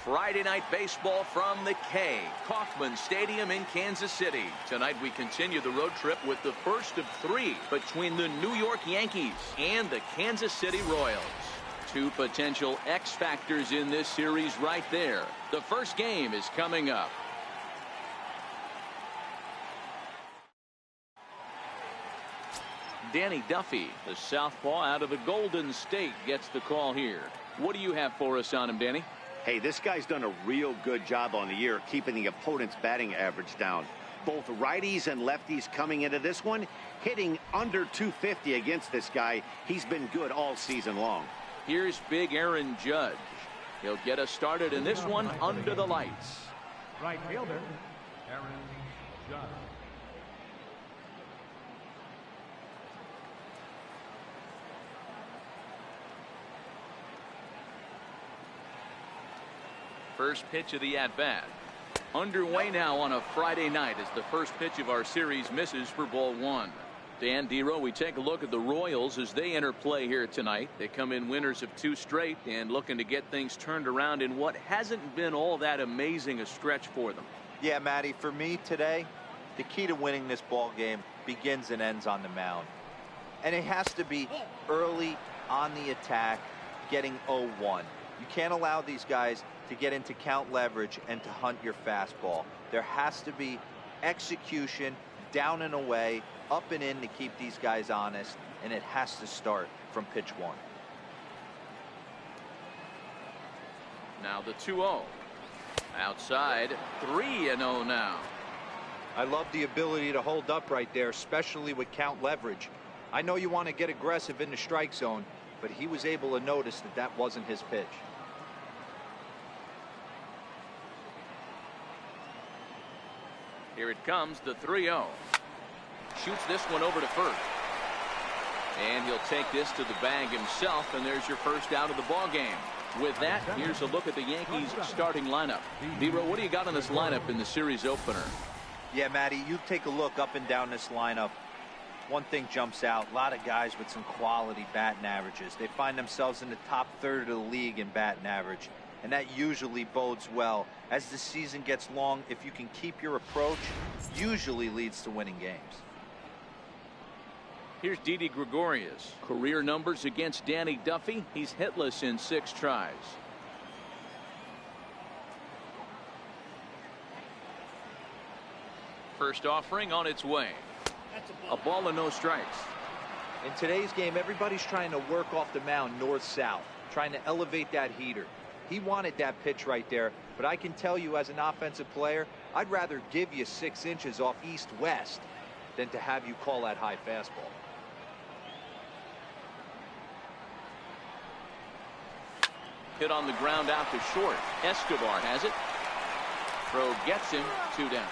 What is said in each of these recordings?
Friday night baseball from the K. Kauffman Stadium in Kansas City. Tonight we continue the road trip with the first of three between the New York Yankees and the Kansas City Royals. Two potential X factors in this series right there. The first game is coming up. Danny Duffy, the southpaw out of the Golden State, gets the call here. What do you have for us on him, Danny? Hey, this guy's done a real good job on the year keeping the opponent's batting average down. Both righties and lefties coming into this one, hitting under 250 against this guy. He's been good all season long. Here's big Aaron Judge. He'll get us started in this one under the lights. Right fielder, Aaron Judge. First pitch of the at-bat. Underway now on a Friday night as the first pitch of our series misses for ball one. Dan Dero, we take a look at the Royals as they enter play here tonight. They come in winners of 2 straight and looking to get things turned around in what hasn't been all that amazing a stretch for them. Yeah, Matty, for me today, the key to winning this ball game begins and ends on the mound. And it has to be early on the attack, getting 0-1. You can't allow these guys to get into count leverage and to hunt your fastball. There has to be execution, down and away, up and in to keep these guys honest, and it has to start from pitch 1. Now the 2-0. Outside, 3-0 now. I love the ability to hold up right there, especially with count leverage. I know you want to get aggressive in the strike zone, but he was able to notice that that wasn't his pitch. Here it comes, the 3-0. Shoots this one over to first. And he'll take this to the bag himself, and there's your first out of the ball game. With that, here's a look at the Yankees starting lineup. Dero, what do you got on this lineup in the series opener? Yeah, Matty, you take a look up and down this lineup. One thing jumps out, a lot of guys with some quality batting averages. They find themselves in the top third of the league in batting average, and that usually bodes well. As the season gets long, if you can keep your approach, usually leads to winning games. Here's Didi Gregorius. Career numbers against Danny Duffy. He's hitless in 6 tries. First offering on its way. A ball and no strikes. In today's game, everybody's trying to work off the mound north-south, trying to elevate that heater. He wanted that pitch right there, but I can tell you as an offensive player, I'd rather give you 6 inches off east-west than to have you call that high fastball. Hit on the ground out to short. Escobar has it. Throw gets him, 2 down.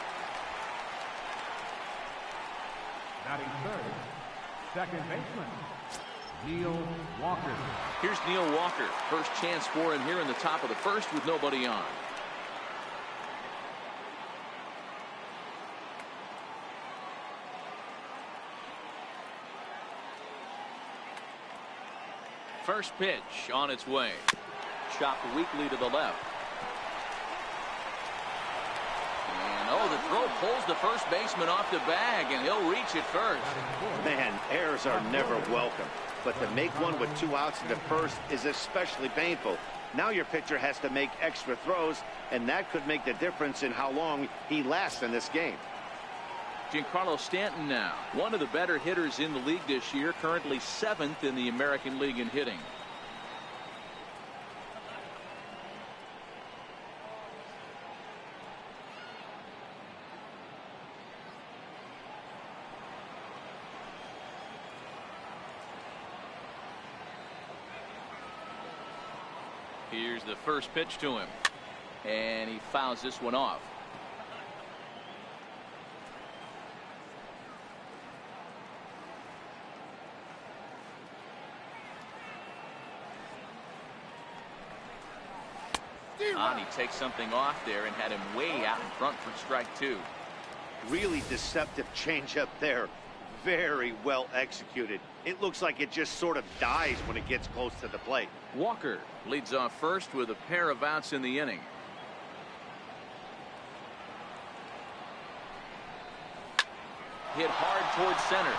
Batting third, second baseman, Neil Walker. Here's Neil Walker. First chance for him here in the top of the first with nobody on. First pitch on its way. Chopped weakly to the left. And oh, the throw pulls the first baseman off the bag, and he'll reach it first. Man, errors are never welcome. But to make one with 2 outs into first is especially painful. Now your pitcher has to make extra throws, and that could make the difference in how long he lasts in this game. Giancarlo Stanton now, one of the better hitters in the league this year, currently 7th in the American League in hitting. Here's the first pitch to him, and he fouls this one off. He takes something off there and had him way out in front for strike 2. Really deceptive changeup there. Very well executed. It looks like it just sort of dies when it gets close to the plate. Walker leads off first with a pair of outs in the inning. hit hard towards center.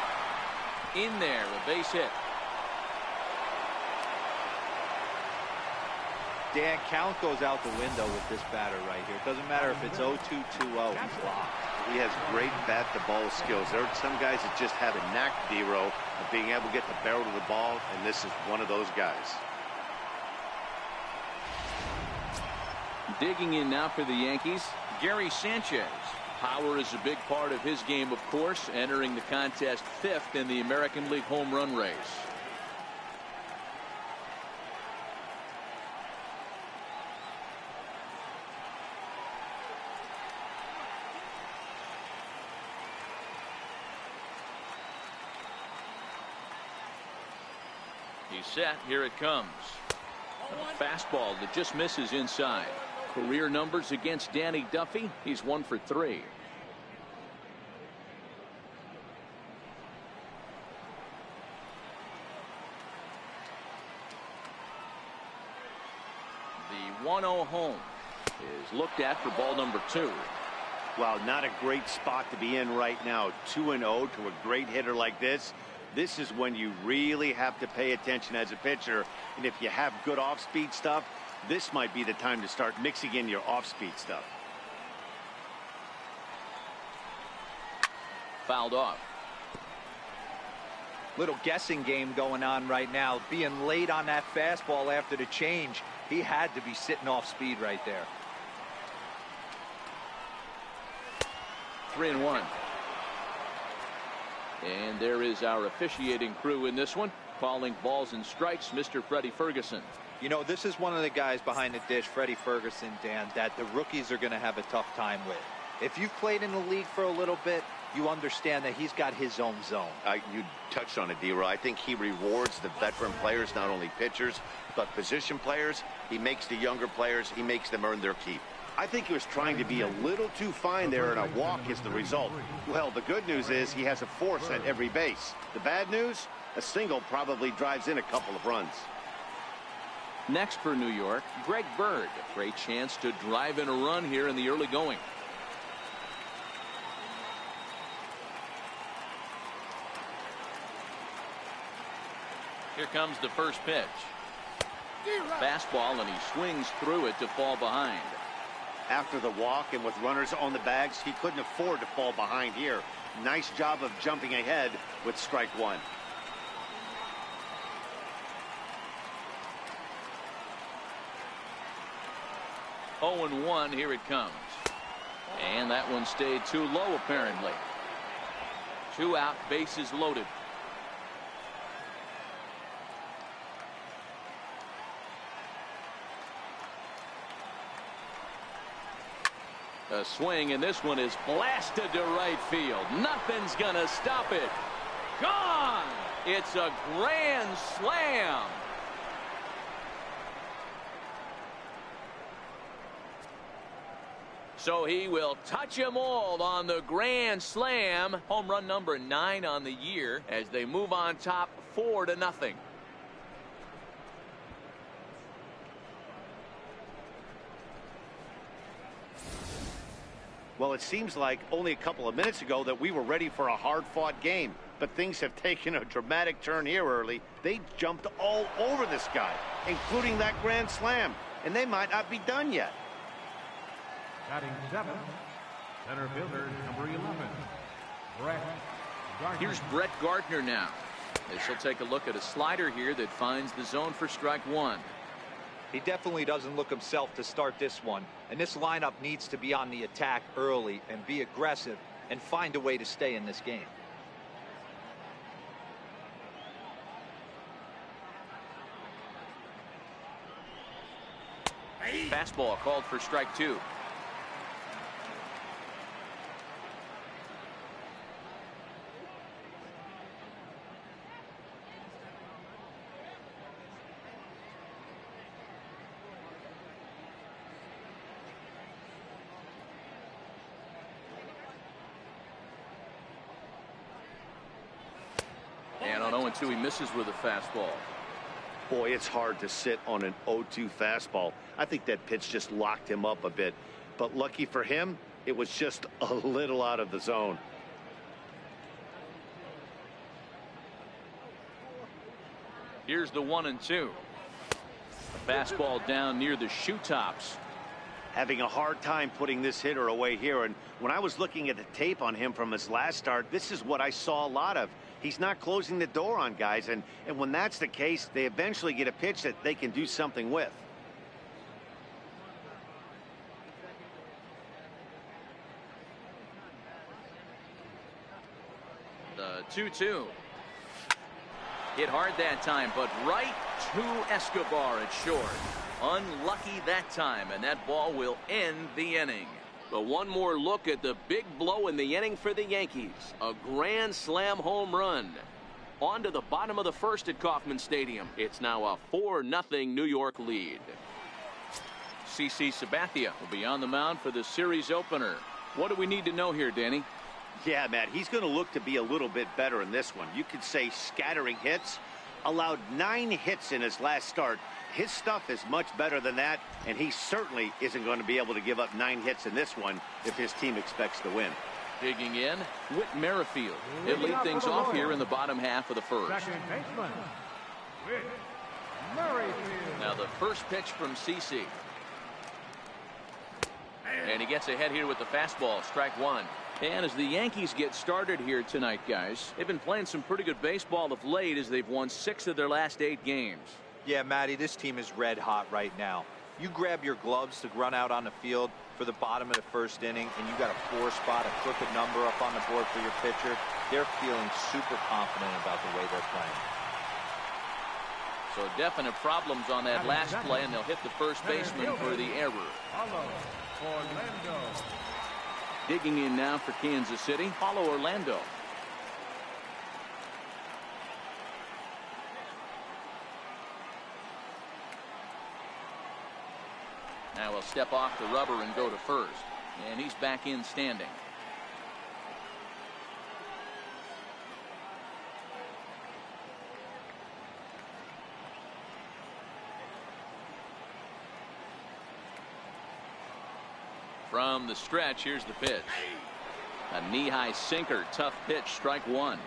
In there, a base hit. Dan, count goes out the window with this batter right here. It doesn't matter if it's 0-2, 2-0. He's locked. He has great bat-to-ball skills. There are some guys that just have a knack, D-Row, of being able to get the barrel of the ball, and this is one of those guys. Digging in now for the Yankees, Gary Sanchez. Power is a big part of his game, of course, entering the contest 5th in the American League home run race. He's set. Here it comes. A fastball that just misses inside. Career numbers against Danny Duffy. He's 1 for 3. The 1-0 home is looked at for ball number 2. Wow, not a great spot to be in right now. 2-0 to a great hitter like this. This is when you really have to pay attention as a pitcher. And if you have good off-speed stuff, this might be the time to start mixing in your off-speed stuff. Fouled off. Little guessing game going on right now. Being late on that fastball after the change. He had to be sitting off speed right there. 3-1. And there is our officiating crew in this one, calling balls and strikes, Mr. Freddie Ferguson. You know, this is one of the guys behind the dish, Freddie Ferguson, Dan, that the rookies are going to have a tough time with. If you've played in the league for a little bit, you understand that he's got his own zone. You touched on it, D-Roy. I think he rewards the veteran players, not only pitchers, but position players. He makes the younger players, he makes them earn their keep. I think he was trying to be a little too fine there, and a walk is the result. Well, the good news is he has a force at every base. The bad news, a single probably drives in a couple of runs. Next for New York, Greg Bird. Great chance to drive in a run here in the early going. Here comes the first pitch. Fastball, and he swings through it to fall behind. After the walk and with runners on the bags, he couldn't afford to fall behind here. Nice job of jumping ahead with strike 1. Oh, 0-1, here it comes. And that one stayed too low, apparently. 2 out, bases loaded. A swing, and this one is blasted to right field. Nothing's gonna stop it. Gone! It's a grand slam. So he will touch them all on the grand slam. Home run number 9 on the year as they move on top 4-0. Well, it seems like only a couple of minutes ago that we were ready for a hard-fought game. But things have taken a dramatic turn here early. They jumped all over this guy, including that grand slam. And they might not be done yet. Batting 7th, center fielder number 11, Brett Gardner. Here's Brett Gardner now. As he'll take a look at a slider here that finds the zone for strike 1. He definitely doesn't look himself to start this one. And this lineup needs to be on the attack early and be aggressive and find a way to stay in this game. Fastball called for strike 2. And on 0-2, he misses with a fastball. Boy, it's hard to sit on an 0-2 fastball. I think that pitch just locked him up a bit. But lucky for him, it was just a little out of the zone. Here's the 1-2. A fastball down near the shoe tops. Having a hard time putting this hitter away here. And when I was looking at the tape on him from his last start, this is what I saw a lot of. He's not closing the door on guys. And when that's the case, they eventually get a pitch that they can do something with. The 2-2. Hit hard that time, but right to Escobar at short. Unlucky that time, and that ball will end the inning. But one more look at the big blow in the inning for the Yankees. A grand slam home run. On to the bottom of the first at Kauffman Stadium. It's now a 4-0 New York lead. CC Sabathia will be on the mound for the series opener. What do we need to know here, Danny? Yeah, Matt, he's going to look to be a little bit better in this one. You could say scattering hits. Allowed 9 hits in his last start. His stuff is much better than that, and he certainly isn't going to be able to give up 9 hits in this one if his team expects to win. Digging in, Whit Merrifield. He'll lead things off here in the bottom half of the first. Second baseman, Whit Merrifield. Now the first pitch from CC. And he gets ahead here with the fastball, strike one. And as the Yankees get started here tonight, guys, they've been playing some pretty good baseball of late as they've won 6 of their last 8 games. Yeah, Matty, this team is red hot right now. You grab your gloves to run out on the field for the bottom of the first inning, and you got a 4 spot, a crooked number up on the board for your pitcher. They're feeling super confident about the way they're playing. So definite problems on that last play, and they'll hit the first baseman for the error. Orlando. Digging in now for Kansas City, Paulo Orlando. Now he'll step off the rubber and go to first. And he's back in standing. From the stretch, here's the pitch. A knee-high sinker, tough pitch, strike one.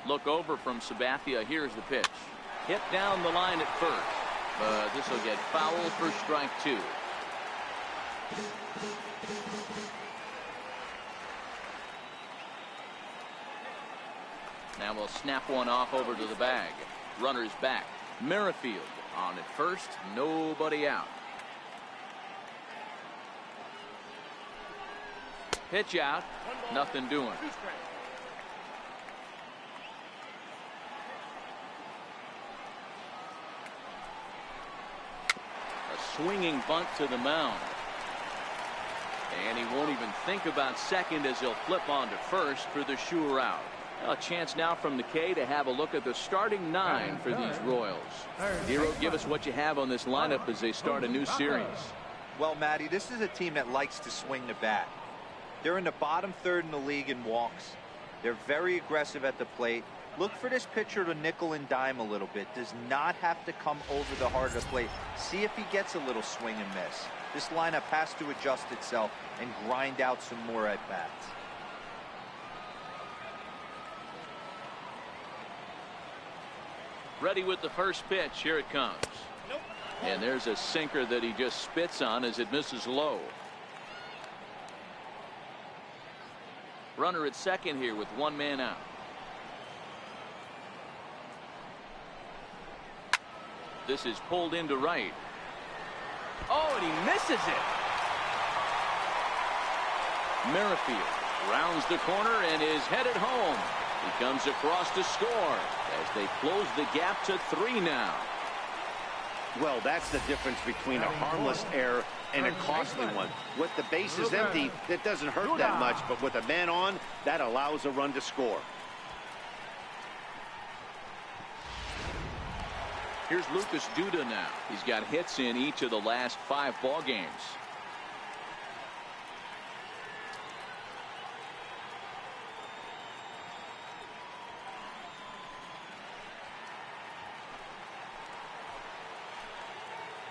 Look over from Sabathia. Here's the pitch. Hit down the line at first. But this will get foul for strike two. Now we'll snap one off over to the bag. Runner's back. Merrifield on at first. Nobody out. Pitch out. Nothing doing. A swinging bunt to the mound. And he won't even think about second as he'll flip on to first for the sure out. A chance now from the K to have a look at the starting 9 for these Royals. Hero, give us what you have on this lineup as they start a new series. Well, Matty, this is a team that likes to swing the bat. They're in the bottom third in the league in walks. They're very aggressive at the plate. Look for this pitcher to nickel and dime a little bit. Does not have to come over the heart of the plate. See if he gets a little swing and miss. This lineup has to adjust itself and grind out some more at-bats. Ready with the first pitch. Here it comes. And there's a sinker that he just spits on as it misses low. Runner at second here with one man out. This is pulled into right. Oh, and he misses it. Merrifield rounds the corner and is headed home. He comes across to score as they close the gap to 3 now. Well, that's the difference between a harmless error and a costly one. With the bases empty, that doesn't hurt that much, but with a man on, that allows a run to score. Here's Lucas Duda now. He's got hits in each of the last 5 ball games.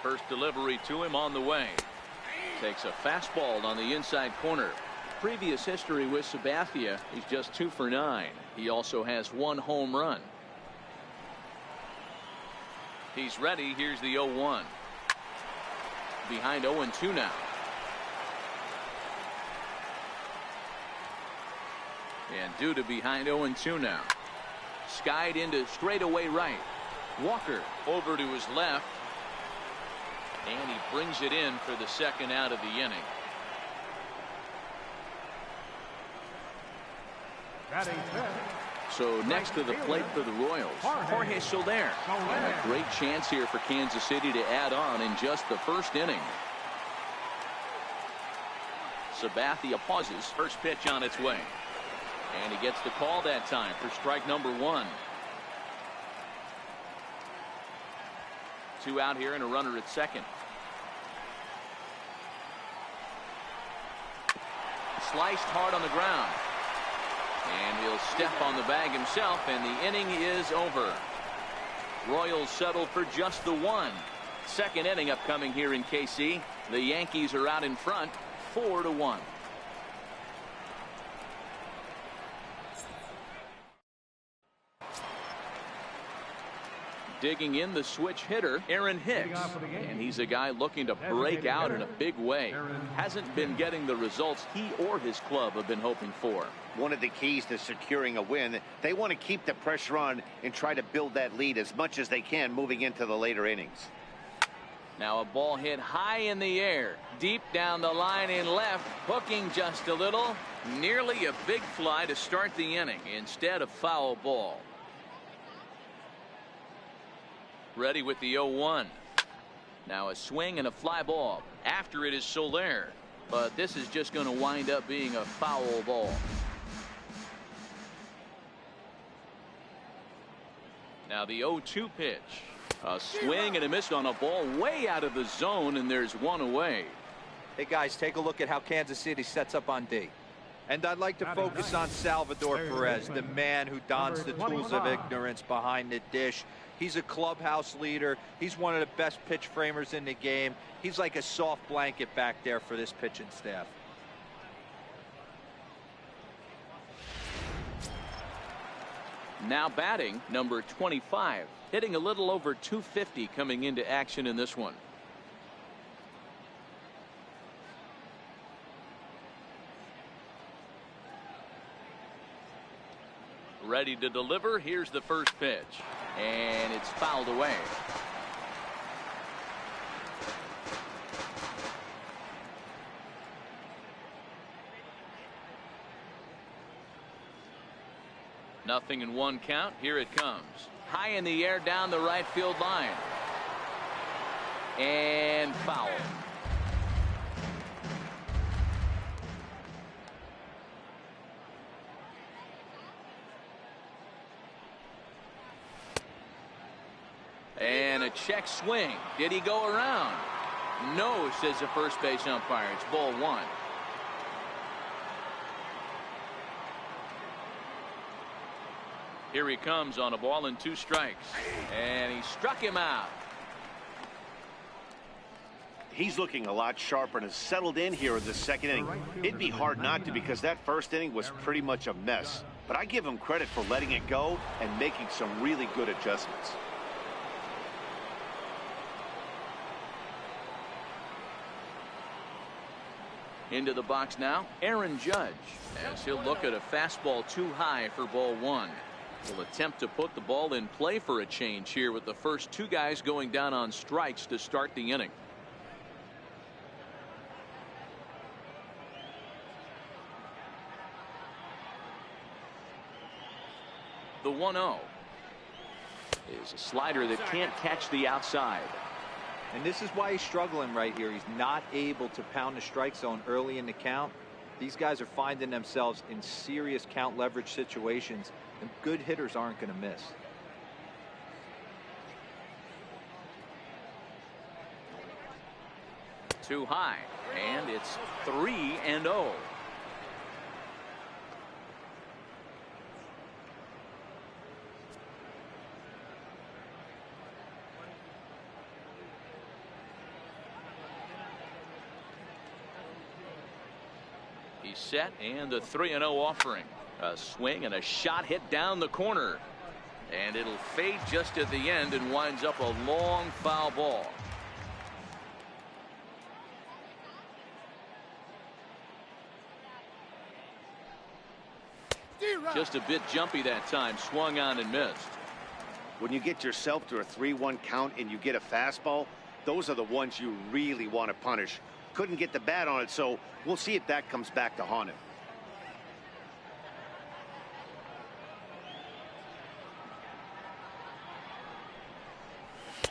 First delivery to him on the way. Takes a fastball on the inside corner. Previous history with Sabathia, he's just 2 for 9. He also has 1 home run. He's ready. Here's the 0-1. Behind 0-2 now. And due to behind 0-2 now. Skied into straightaway right. Walker over to his left. And he brings it in for the second out of the inning. Batting fifth. So next to the plate for the Royals, Jorge Soler. And a great chance here for Kansas City to add on in just the first inning. Sabathia pauses. First pitch on its way. And he gets the call that time for strike number 1. 2 out here and a runner at second. Sliced hard on the ground. And he'll step on the bag himself, and the inning is over. Royals settle for just the 1. Second inning upcoming here in KC. The Yankees are out in front, 4-1. Digging in the switch hitter, Aaron Hicks. And he's a guy looking to break out in a big way. Hasn't been getting the results he or his club have been hoping for. One of the keys to securing a win, they want to keep the pressure on and try to build that lead as much as they can moving into the later innings. Now a ball hit high in the air, deep down the line in left, hooking just a little. Nearly a big fly to start the inning instead of foul ball. Ready with the 0-1. Now a swing and a fly ball. After it is Soler. But this is just going to wind up being a foul ball. Now the 0-2 pitch. A swing and a miss on a ball way out of the zone, and there's 1 away. Hey guys, take a look at how Kansas City sets up on D. And I'd like to focus on Salvador Perez, the man who dons the tools of ignorance behind the dish. He's a clubhouse leader. He's one of the best pitch framers in the game. He's like a soft blanket back there for this pitching staff. Now batting, number 25, hitting a little over 250 coming into action in this one. Ready to deliver. Here's the first pitch, and it's fouled away. Nothing in 1 count. Here it comes. High in the air down the right field line. And foul. And a check swing. Did he go around? No, says the first base umpire. It's ball 1. Here he comes on a ball and 2 strikes. And he struck him out. He's looking a lot sharper and has settled in here in the second inning. It'd be hard not to, because that first inning was pretty much a mess. But I give him credit for letting it go and making some really good adjustments. Into the box now, Aaron Judge, as he'll look at a fastball too high for ball 1. Will attempt to put the ball in play for a change here with the first 2 guys going down on strikes to start the inning. The 1-0 is a slider that can't catch the outside. And this is why he's struggling right here. He's not able to pound the strike zone early in the count. These guys are finding themselves in serious count leverage situations, and good hitters aren't going to miss. Too high, and it's 3-0. He's set, and the 3-0 offering. A swing and a shot hit down the corner. And it'll fade just at the end and winds up a long foul ball. Just a bit jumpy that time. Swung on and missed. When you get yourself to a 3-1 count and you get a fastball, those are the ones you really want to punish. Couldn't get the bat on it, so we'll see if that comes back to haunt him.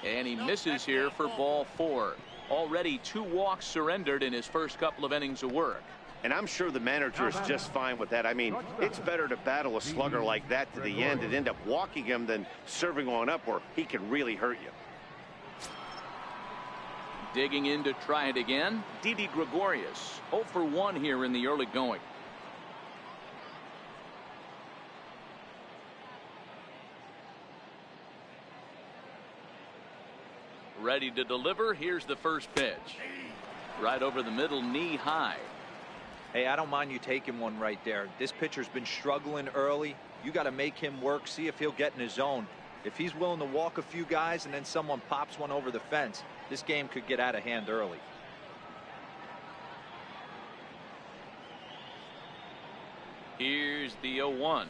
And he misses here for ball 4. Already 2 walks surrendered in his first couple of innings of work. And I'm sure the manager is just fine with that. I mean, it's better to battle a slugger like that to the end and end up walking him than serving one up where he can really hurt you. Digging in to try it again, Didi Gregorius. 0 for 1 here in the early going. Ready to deliver. Here's the first pitch. Right over the middle, knee high. Hey, I don't mind you taking one right there. This pitcher's been struggling early. You got to make him work, see if he'll get in his zone. If he's willing to walk a few guys and then someone pops one over the fence, this game could get out of hand early. Here's the 0-1.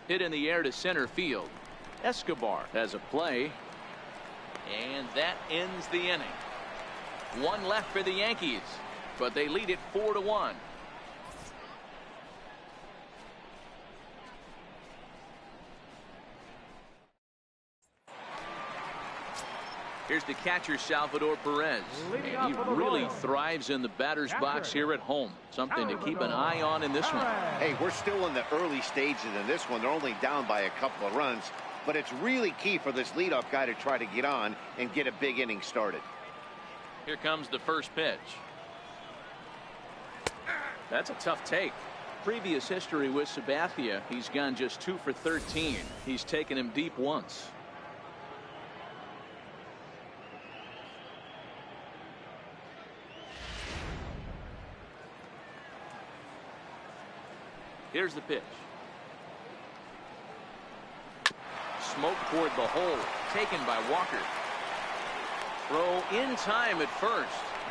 Hit in the air to center field. Escobar has a play. And that ends the inning. 1 left for the Yankees, but they lead it 4-1. Here's the catcher, Salvador Perez, and he really thrives in the batter's box here at home. Something to keep an eye on in this one. Hey, we're still in the early stages in this one. They're only down by a couple of runs, but it's really key for this leadoff guy to try to get on and get a big inning started. Here comes the first pitch. That's a tough take. Previous history with Sabathia, he's gone just 2 for 13. He's taken him deep once. Here's the pitch. Smoke toward the hole, taken by Walker. Throw in time at first.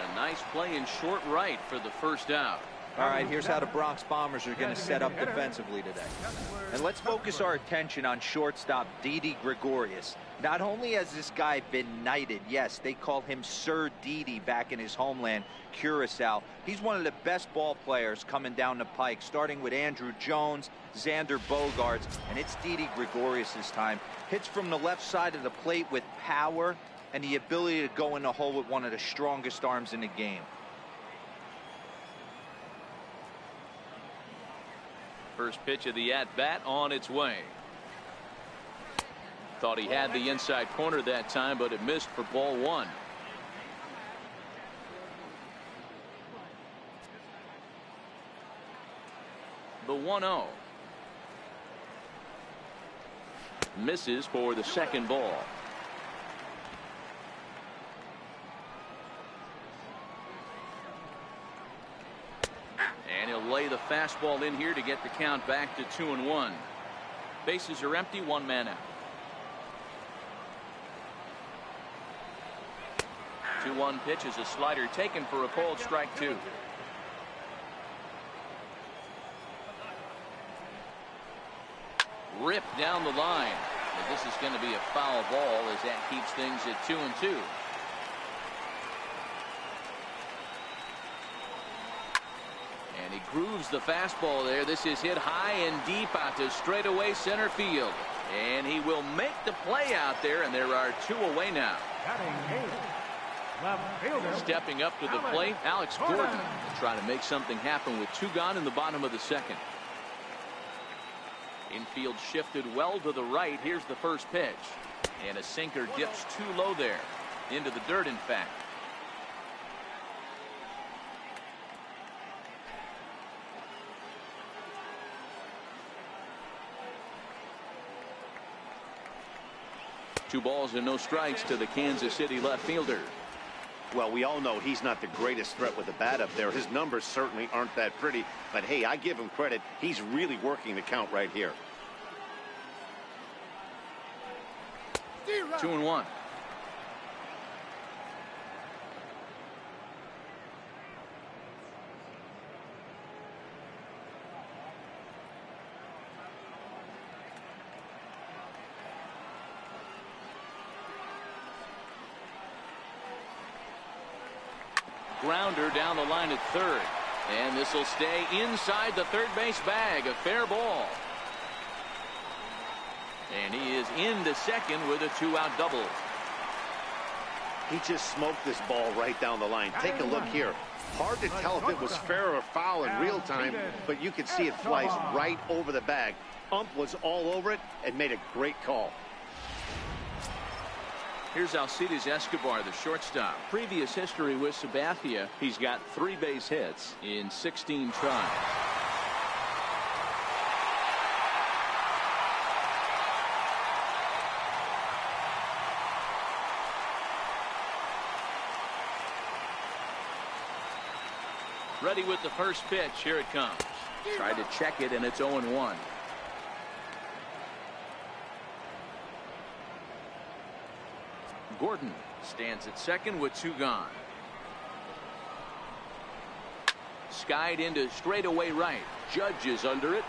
A nice play in short right for the first out. All right, here's how the Bronx Bombers are going to set up defensively today. And let's focus our attention on shortstop Didi Gregorius. Not only has this guy been knighted, yes, they call him Sir Didi back in his homeland, Curacao. He's one of the best ball players coming down the pike, starting with Andrew Jones, Xander Bogaerts, and it's Didi Gregorius this time. Hits from the left side of the plate with power and the ability to go in the hole with one of the strongest arms in the game. First pitch of the at-bat on its way. Thought he had the inside corner that time, but it missed for ball 1. The 1-0. Misses for the second ball. And he'll lay the fastball in here to get the count back to 2-1. Bases are empty, 1 man out. 2-1 pitch is a slider taken for a called strike 2. Ripped down the line. But this is going to be a foul ball as that keeps things at 2-2. And he grooves the fastball there. This is hit high and deep out to straightaway center field. And he will make the play out there, and there are 2 away now. Stepping up to the plate, Alex Gordon trying to make something happen with 2 gone in the bottom of the second. Infield shifted well to the right. Here's the first pitch. And a sinker dips too low there. Into the dirt, in fact. Two balls and no strikes to the Kansas City left fielder. Well, we all know he's not the greatest threat with the bat up there. His numbers certainly aren't that pretty. But, hey, I give him credit. He's really working the count right here. 2-1. Grounder down the line at third. And this will stay inside the third base bag. A fair ball. And he is into second with a 2-out double. He just smoked this ball right down the line. Take a look here. Hard to tell if it was fair or foul in real time, but you can see it flies right over the bag. Ump was all over it and made a great call. Here's Alcides Escobar, the shortstop. Previous history with Sabathia, he's got 3 base hits in 16 tries. Ready with the first pitch. Here it comes. Tried to check it, and it's 0-1. Gordon stands at second with 2 gone. Skied into straightaway right. Judge is under it.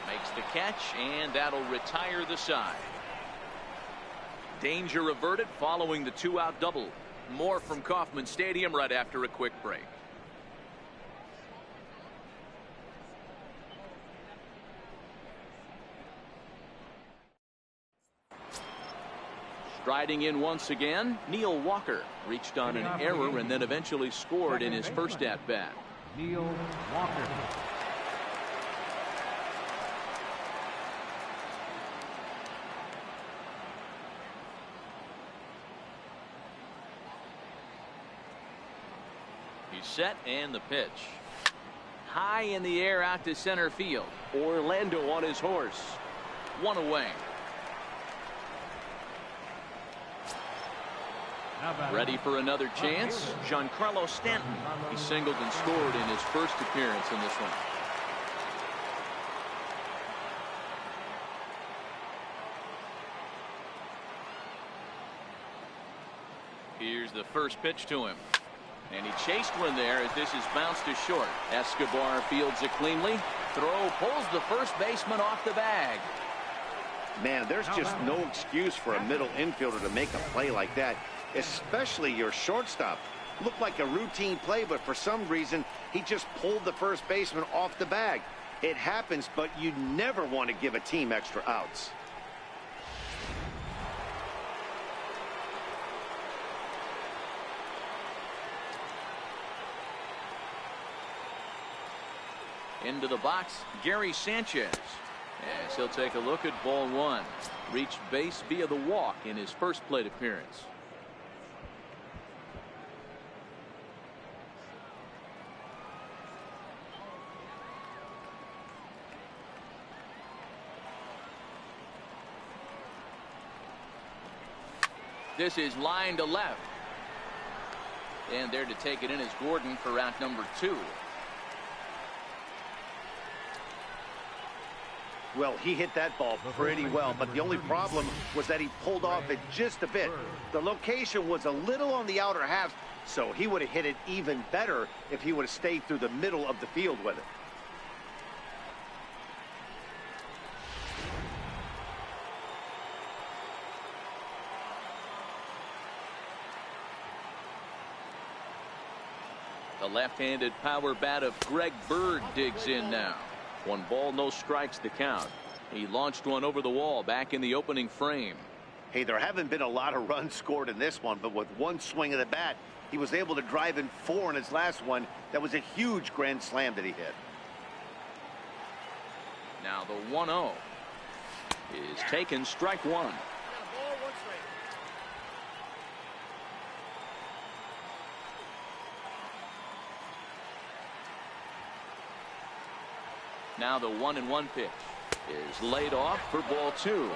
Makes the catch, and that'll retire the side. Danger averted following the 2-out double. More from Kauffman Stadium right after a quick break. Striding in once again, Neil Walker reached on an error and then eventually scored in his first at-bat. Neil Walker. He's set, and the pitch. High in the air out to center field. Orlando on his horse. 1 away. Ready for another chance. Giancarlo Stanton. He singled and scored in his first appearance in this one. Here's the first pitch to him. And he chased one there as this is bounced to short. Escobar fields it cleanly. Throw pulls the first baseman off the bag. Man, there's just no excuse for a middle infielder to make a play like that, especially your shortstop. Looked like a routine play, but for some reason, he just pulled the first baseman off the bag. It happens, but you never want to give a team extra outs. Into the box, Gary Sanchez. As he'll take a look at ball 1. Reached base via the walk in his first plate appearance. This is line to left. And there to take it in is Gordon for out number 2. Well, he hit that ball pretty well, but the only problem was that he pulled off it just a bit. The location was a little on the outer half, so he would have hit it even better if he would have stayed through the middle of the field with it. The left-handed power bat of Greg Bird digs in now. 1 ball, no strikes the count. He launched one over the wall back in the opening frame. Hey, there haven't been a lot of runs scored in this one, but with 1 swing of the bat, he was able to drive in 4 in his last one. That was a huge grand slam that he hit. Now the 1-0 is taken, strike 1. Now the 1-1 pitch is laid off for ball 2.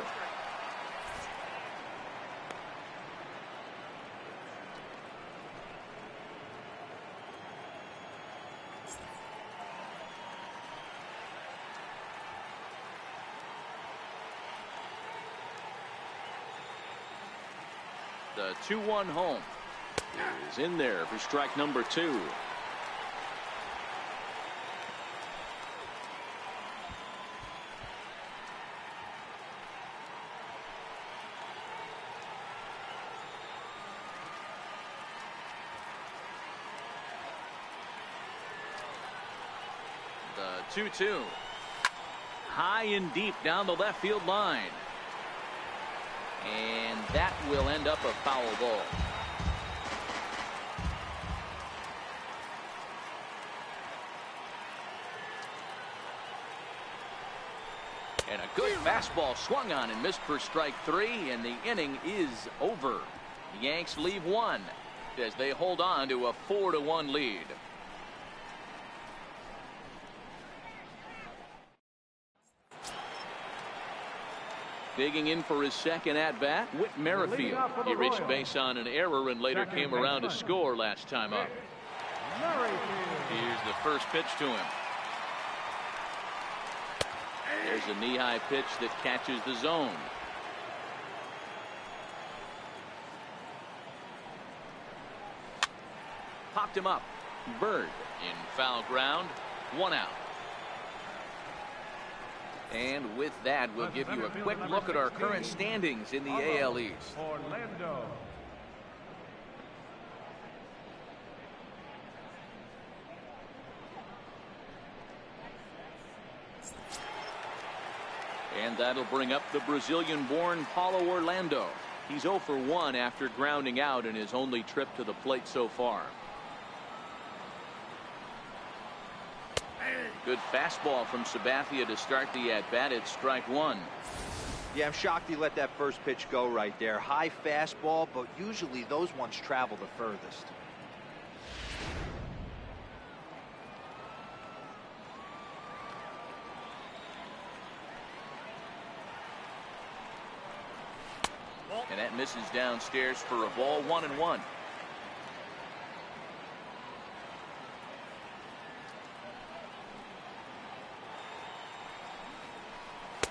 The 2-1 home is in there for strike number 2. The 2-2. High and deep down the left field line. And that will end up a foul ball. And a good fastball swung on and missed for strike 3, and the inning is over. The Yanks leave one as they hold on to a 4-1 lead. Digging in for his second at-bat, Whit Merrifield. He reached base on an error and later came around to score last time up. Here's the first pitch to him. There's a knee-high pitch that catches the zone. Popped him up. Bird in foul ground. 1 out. And with that, we'll give you a quick look at our current standings in the AL East. Orlando. And that'll bring up the Brazilian-born Paulo Orlando. He's 0 for 1 after grounding out in his only trip to the plate so far. Good fastball from Sabathia to start the at-bat at strike 1. Yeah, I'm shocked he let that first pitch go right there. High fastball, but usually those ones travel the furthest. And that misses downstairs for a ball. 1-1.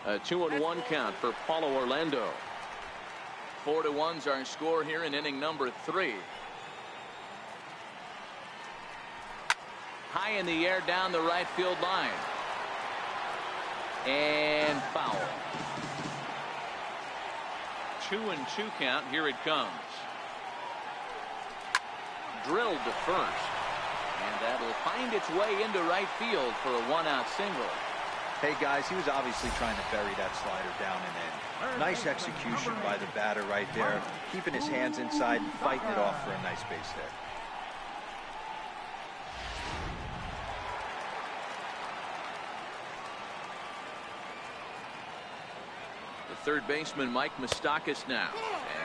A 2-1 count for Paulo Orlando. 4-1's our score here in inning number 3. High in the air down the right field line. And foul. 2-2 count. Here it comes. Drilled to first. And that'll find its way into right field for a 1-out single. Hey guys, he was obviously trying to bury that slider down and in. Nice execution by the batter right there, keeping his hands inside and fighting it off for a nice base hit. The third baseman Mike Moustakas now.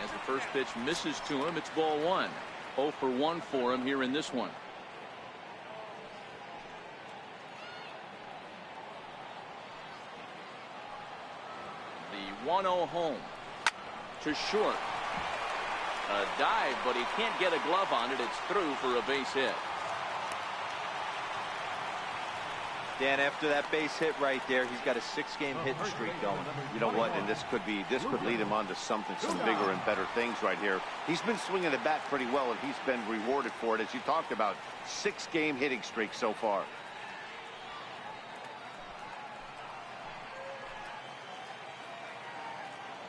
As the first pitch misses to him, it's ball 1. 0 for 1 for him here in this one. The 1-0 home to short. A dive, but he can't get a glove on it. It's through for a base hit. Dan, after that base hit right there, he's got a 6-game hitting streak going. You know what? And this could lead him on to some bigger and better things right here. He's been swinging the bat pretty well, and he's been rewarded for it, as you talked about. 6-game hitting streak so far.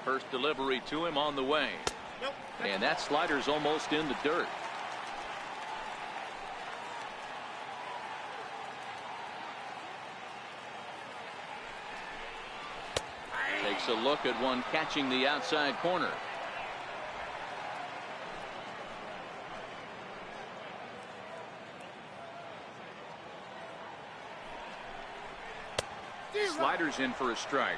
First delivery to him on the way. And that slider's almost in the dirt. Takes a look at one catching the outside corner. Slider's in for a strike.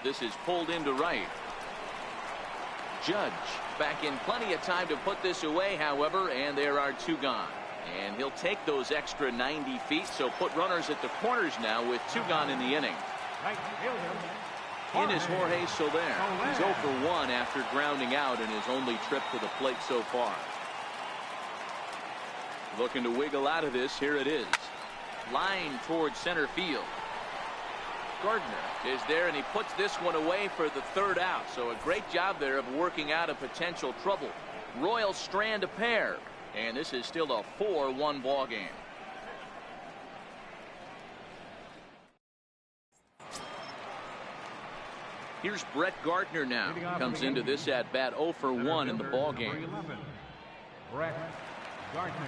This is pulled into right. Judge back in plenty of time to put this away, however, and there are 2 gone. And he'll take those extra 90 feet, so put runners at the corners now with 2 gone in the inning. In is Jorge Soler. He's 0 for 1 after grounding out in his only trip to the plate so far. Looking to wiggle out of this. Here it is. Line towards center field. Gardner is there, and he puts this one away for the third out. So a great job there of working out a potential trouble. Royals strand a pair, and this is still a 4-1 ball game. Here's Brett Gardner now. Comes into this at bat 0 for 1 in the ball game. Brett Gardner.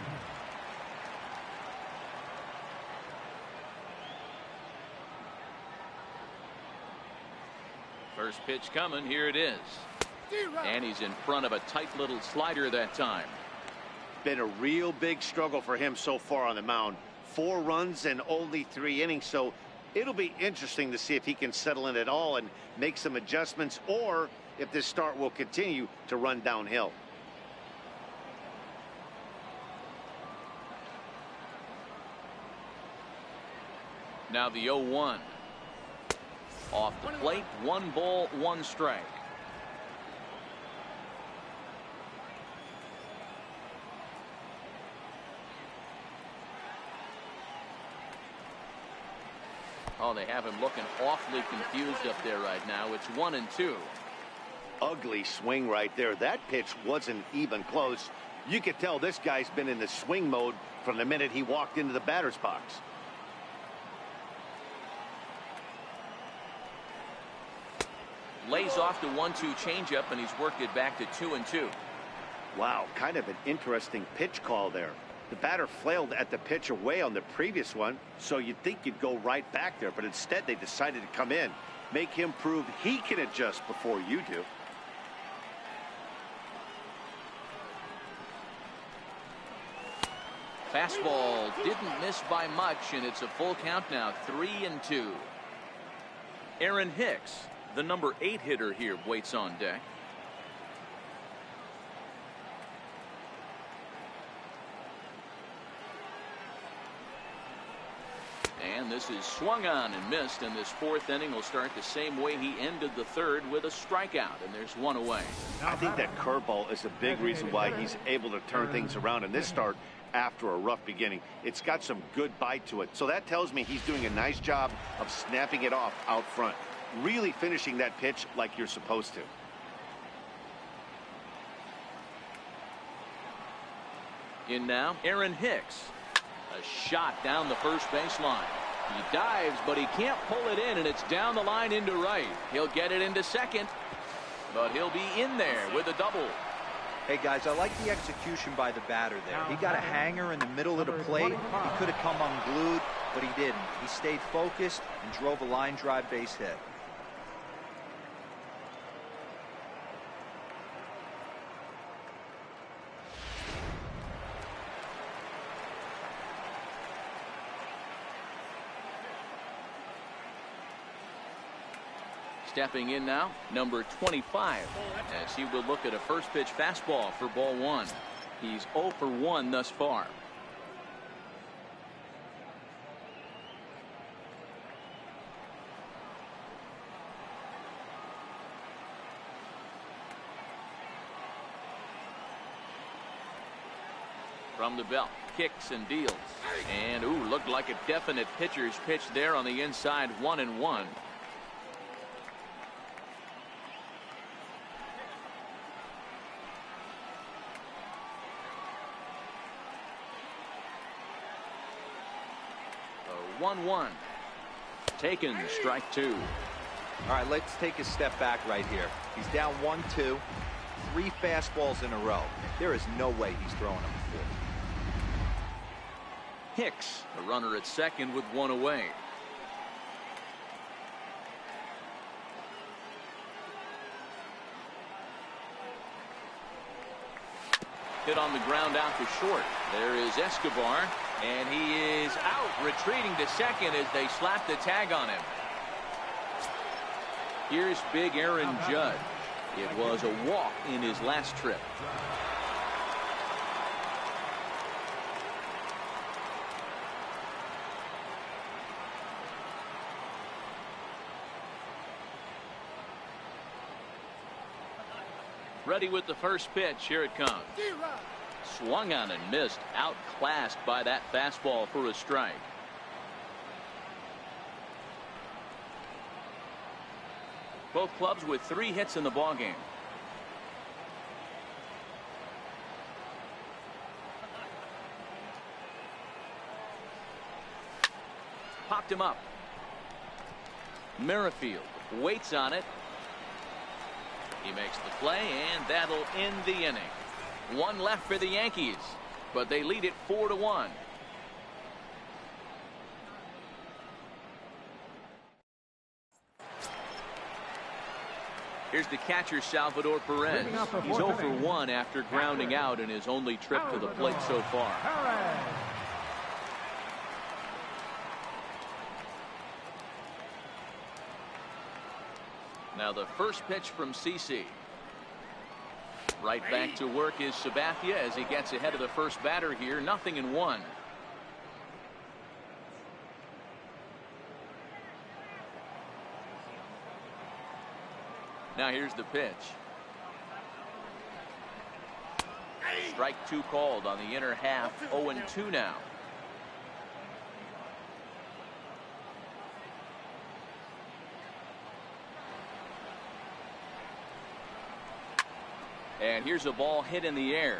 First pitch coming. Here it is. And he's in front of a tight little slider that time. Been a real big struggle for him so far on the mound. 4 runs in only 3 innings, so it'll be interesting to see if he can settle in at all and make some adjustments, or if this start will continue to run downhill. Now the 0-1. Off the plate, 1 ball, 1 strike. Oh, they have him looking awfully confused up there right now. It's 1-2. Ugly swing right there. That pitch wasn't even close. You could tell this guy's been in the swing mode from the minute he walked into the batter's box. Lays off the 1-2 changeup, and he's worked it back to 2-2. Wow, kind of an interesting pitch call there. The batter flailed at the pitch away on the previous one, so you'd think you'd go right back there, but instead they decided to come in, make him prove he can adjust before you do. Fastball didn't miss by much, and it's a full count now, 3-2. Aaron Hicks, the number 8 hitter here, waits on deck. And this is swung on and missed, and this 4th inning will start the same way he ended the 3rd, with a strikeout, and there's 1 away. I think that curveball is a big reason why he's able to turn things around in this start after a rough beginning. It's got some good bite to it, so that tells me he's doing a nice job of snapping it off out front, really finishing that pitch like you're supposed to. In now, Aaron Hicks. A shot down the first baseline. He dives, but he can't pull it in, and it's down the line into right. He'll get it into second, but he'll be in there with a double. Hey, guys, I like the execution by the batter there. He got a hanger in the middle of the plate. He could have come unglued, but he didn't. He stayed focused and drove a line drive base hit. Stepping in now, number 25, as he will look at a first pitch fastball for ball 1. He's 0 for 1 thus far. From the belt, kicks and deals. And, ooh, looked like a definite pitcher's pitch there on the inside, 1-1. A 1-1. Taken, strike 2. All right, let's take a step back right here. He's down 1-2, 3 fastballs in a row. There is no way he's throwing them before. Hicks, the runner at second with 1 away. Hit on the ground out to short. There is Escobar, and he is out, retreating to second as they slap the tag on him. Here's big Aaron Judge. It was a walk in his last trip. Ready with the first pitch. Here it comes. Swung on and missed. Outclassed by that fastball for a strike. Both clubs with 3 hits in the ballgame. Popped him up. Merrifield waits on it. He makes the play, and that'll end the inning. 1 left for the Yankees, but they lead it 4-1. Here's the catcher, Salvador Perez. He's 0 for 1 after grounding out in his only trip to the plate so far. Now the first pitch from CC. Right back to work is Sabathia as he gets ahead of the first batter here. 0-1. Now here's the pitch. Strike 2 called on the inner half. 0-2 now. And here's a ball hit in the air,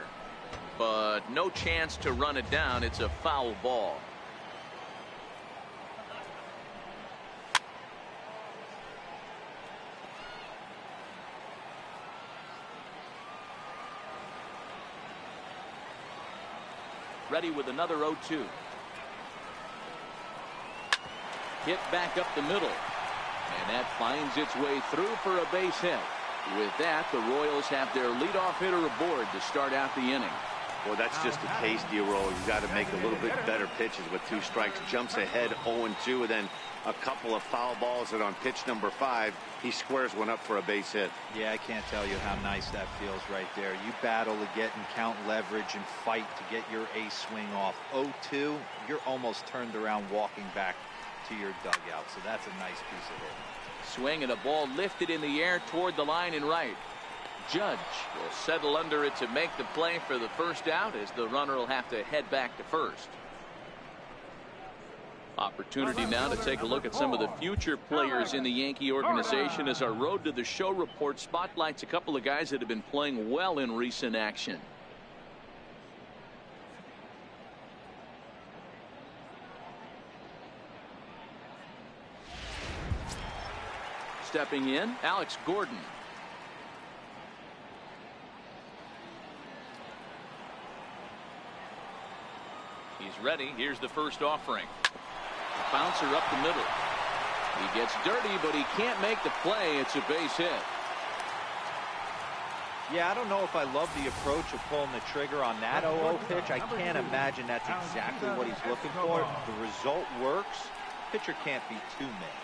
but no chance to run it down. It's a foul ball. Ready with another 0-2. Hit back up the middle, and that finds its way through for a base hit. With that, the Royals have their leadoff hitter aboard to start out the inning. Well, that's just a taste, D-Roll. You've got to make a little bit better pitches with 2 strikes. Jumps ahead 0-2, and then a couple of foul balls, and on pitch number 5, he squares one up for a base hit. Yeah, I can't tell you how nice that feels right there. You battle to get and count leverage and fight to get your ace swing off. 0-2, you're almost turned around walking back to your dugout, so that's a nice piece of hitting. Swing and a ball lifted in the air toward the line and right. Judge will settle under it to make the play for the first out, as the runner will have to head back to first. Opportunity now to take a look at some of the future players in the Yankee organization as our Road to the Show report spotlights a couple of guys that have been playing well in recent action. Stepping in, Alex Gordon. He's ready. Here's the first offering. Bouncer up the middle. He gets dirty, but he can't make the play. It's a base hit. Yeah, I don't know if I love the approach of pulling the trigger on that 0-0 pitch. I can't imagine that's exactly what he's looking for. The result works. Pitcher can't be too mad.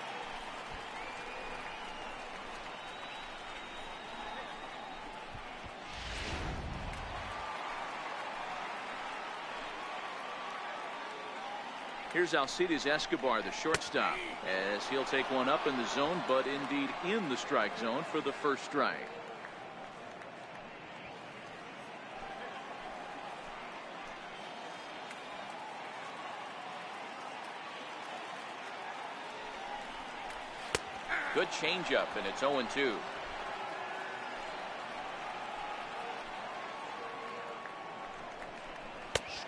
Here's Alcides Escobar, the shortstop, as he'll take one up in the zone, but indeed in the strike zone for the first strike. Good changeup, and it's 0-2.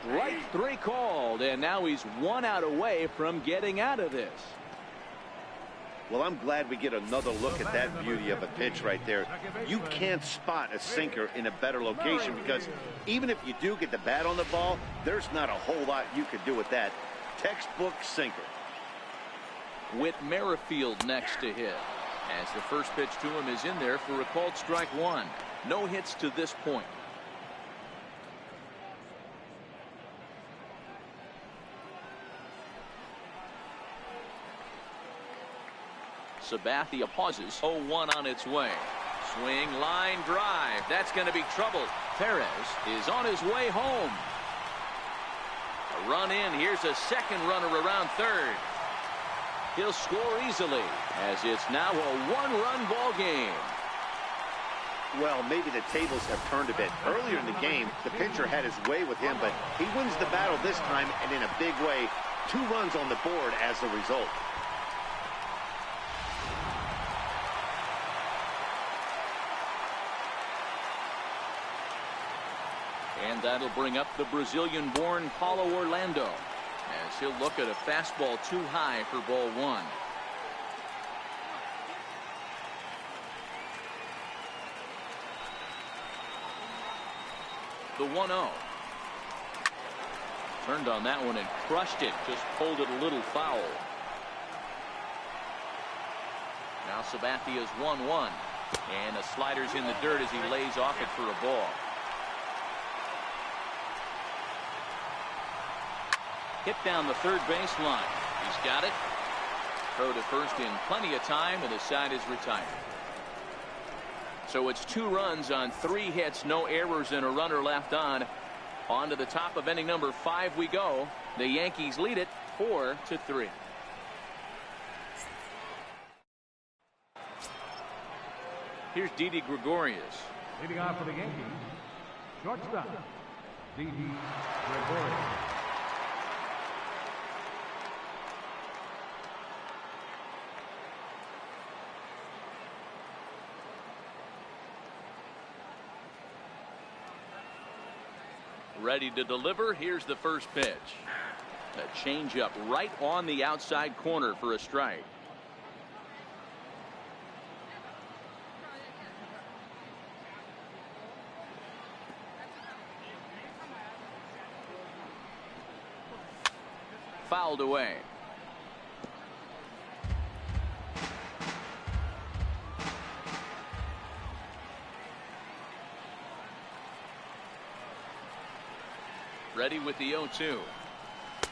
Strike 3 called, and now he's 1 out away from getting out of this. Well, I'm glad we get another look at that beauty of a pitch right there. You can't spot a sinker in a better location, because even if you do get the bat on the ball, there's not a whole lot you could do with that. Textbook sinker. With Merrifield next to hit, as the first pitch to him is in there for a called strike 1. No hits to this point. Sabathia pauses. 0-1 on its way. Swing, line, drive. That's going to be trouble. Perez is on his way home. A run in. Here's a second runner around third. He'll score easily, as it's now a 1-run ball game. Well, maybe the tables have turned a bit. Earlier in the game, the pitcher had his way with him, but he wins the battle this time, and in a big way. 2 runs on the board as a result. that'll bring up the Brazilian-born Paulo Orlando, as he'll look at a fastball too high for ball one. The 1-0. Turned on that one and crushed it. Just pulled it a little foul. Now Sabathia's 1-1. And the slider's in the dirt as he lays off it for a ball. Hit down the third baseline. He's got it. Throw to first in plenty of time, and the side is retired. So it's 2 runs on 3 hits, no errors, and a runner left on. On to the top of inning number 5 we go. The Yankees lead it 4-3. Here's Didi Gregorius. Leading off for the Yankees, shortstop, Didi Gregorius. Ready to deliver. Here's the first pitch. A changeup right on the outside corner for a strike. Fouled away. Ready with the 0-2.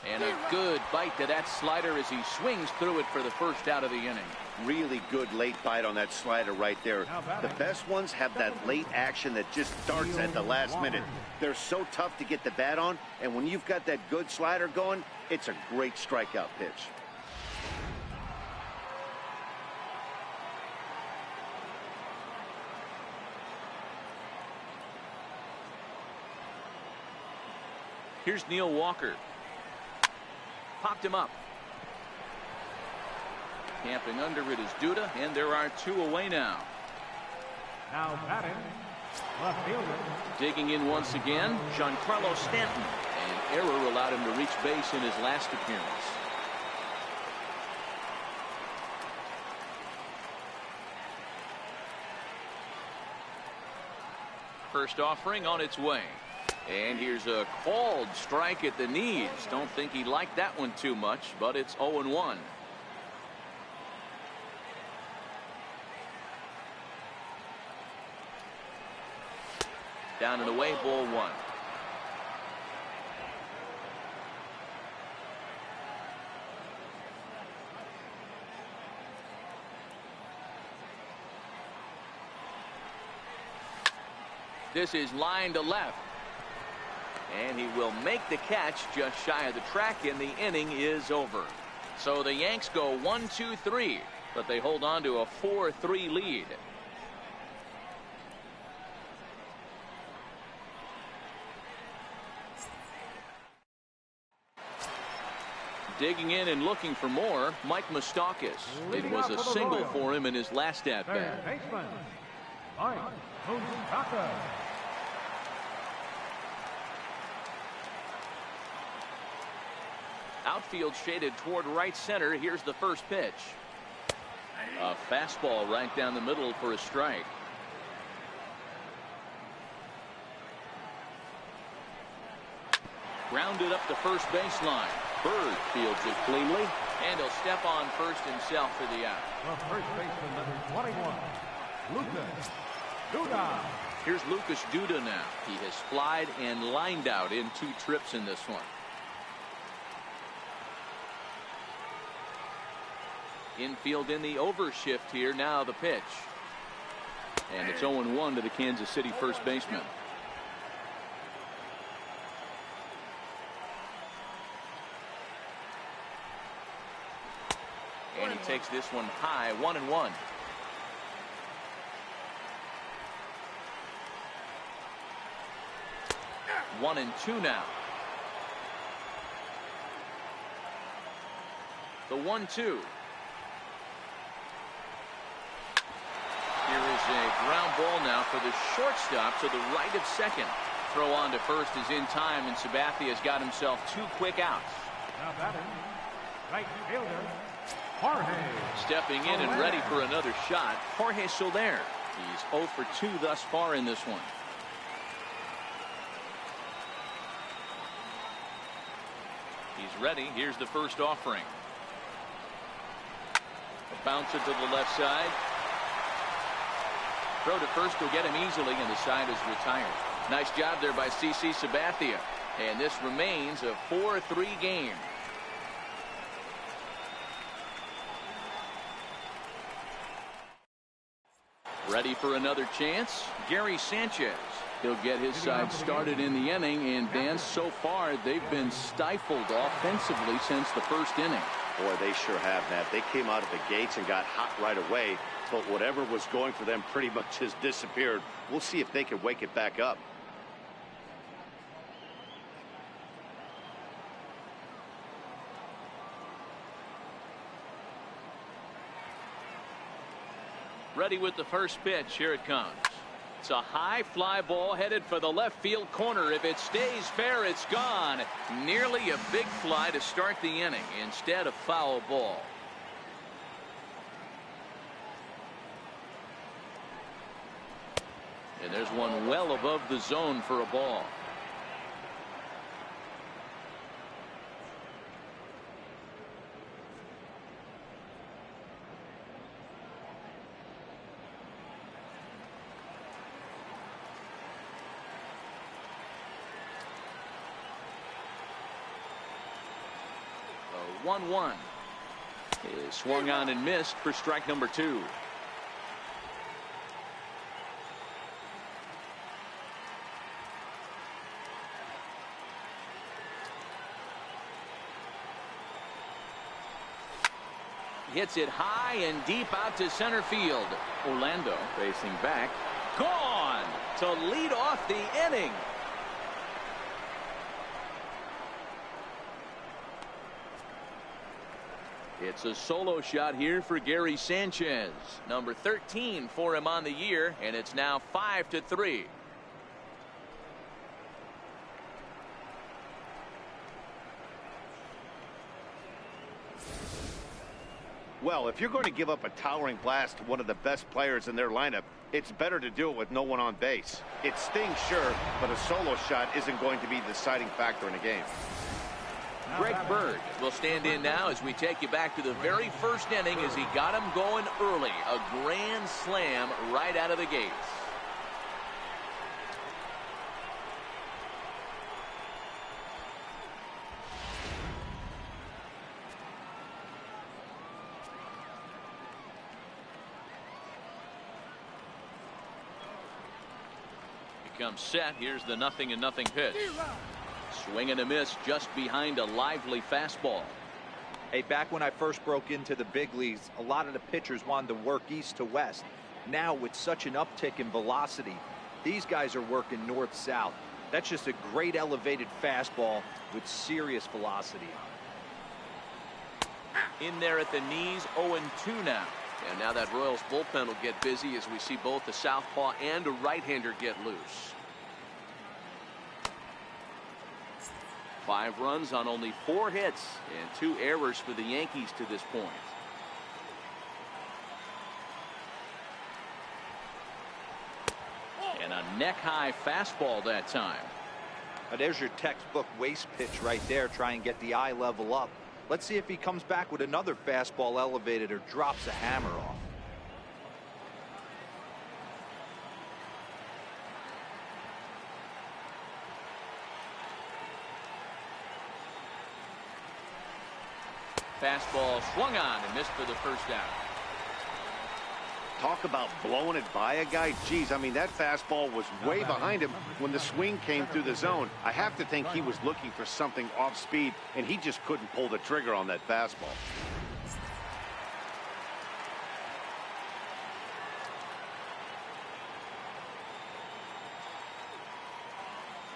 And a good bite to that slider as he swings through it for the first out of the inning. Really good late bite on that slider right there. The best ones have that late action that just starts at the last minute. They're so tough to get the bat on, and when you've got that good slider going, it's a great strikeout pitch. Here's Neil Walker. Popped him up. Camping under it is Duda, and there are 2 away now. Now batting, left fielder. Digging in once again, Giancarlo Stanton. An error allowed him to reach base in his last appearance. First offering on its way. And here's a called strike at the knees. Don't think he liked that one too much, but it's 0-1. Down and away, ball 1. This is line to left. And he will make the catch just shy of the track, and the inning is over. So the Yanks go 1-2-3, but they hold on to a 4-3 lead. Digging in and looking for more, Mike Moustakas. It was a single for him in his last at-bat. Baseman, Mike Moustakas. Outfield shaded toward right center. Here's the first pitch. A fastball right down the middle for a strike. Grounded up the first baseline. Bird fields it cleanly, and he'll step on first himself for the out. The first baseman, number 21, Lucas Duda. Here's Lucas Duda now. He has flied and lined out in 2 trips in this one. Infield in the overshift here. Now the pitch. And it's 0-1 to the Kansas City first baseman. And he takes this one high, 1-1. One and 2 now. The 1-2. Here is a ground ball now for the shortstop to the right of second. throw on to first is in time, and Sabathia's got himself 2 quick outs. Now batting, right fielder, Jorge. Stepping in and ready for another shot, Jorge Soler. He's 0 for 2 thus far in this one. He's ready. Here's the first offering. A bouncer to the left side. Throw to first will get him easily, and the side is retired. Nice job there by CC Sabathia. And this remains a 4-3 game. Ready for another chance? Gary Sanchez. He'll get his side started in the inning, and Dan, so far they've been stifled offensively since the first inning. Boy, they sure have, Matt. They came out of the gates and got hot right away, but whatever was going for them pretty much has disappeared. We'll see if they can wake it back up. Ready with the first pitch. Here it comes. It's a high fly ball headed for the left field corner. If it stays fair, it's gone. Nearly a big fly to start the inning. Instead, a foul ball. And there's one well above the zone for a ball. The 1-1 is swung on and missed for strike number 2. Hits it high and deep out to center field. Orlando racing back. Gone to lead off the inning. It's a solo shot here for Gary Sanchez. Number 13 for him on the year, and it's now 5-3. Well, if you're going to give up a towering blast to one of the best players in their lineup, it's better to do it with no one on base. It stings, sure, but a solo shot isn't going to be the deciding factor in a game. Greg Bird will stand in now as we take you back to the very first inning as he got him going early. A grand slam right out of the gates. He comes set. Here's the 0-0 pitch. Swing and a miss just behind a lively fastball. Hey, back when I first broke into the big leagues, a lot of the pitchers wanted to work east to west. Now, with such an uptick in velocity, these guys are working north-south. That's just a great elevated fastball with serious velocity. In there at the knees, 0-2 now. And now that Royals bullpen will get busy as we see both the southpaw and a right-hander get loose. 5 runs on only 4 hits and 2 errors for the Yankees to this point. And a neck-high fastball that time. There's your textbook waist pitch right there. Try and get the eye level up. Let's see if he comes back with another fastball elevated or drops a hammer off. Fastball swung on and missed for the first out. Talk about blowing it by a guy. Geez, I mean, that fastball was way behind him when the swing came through the zone. I have to think he was looking for something off speed, and he just couldn't pull the trigger on that fastball.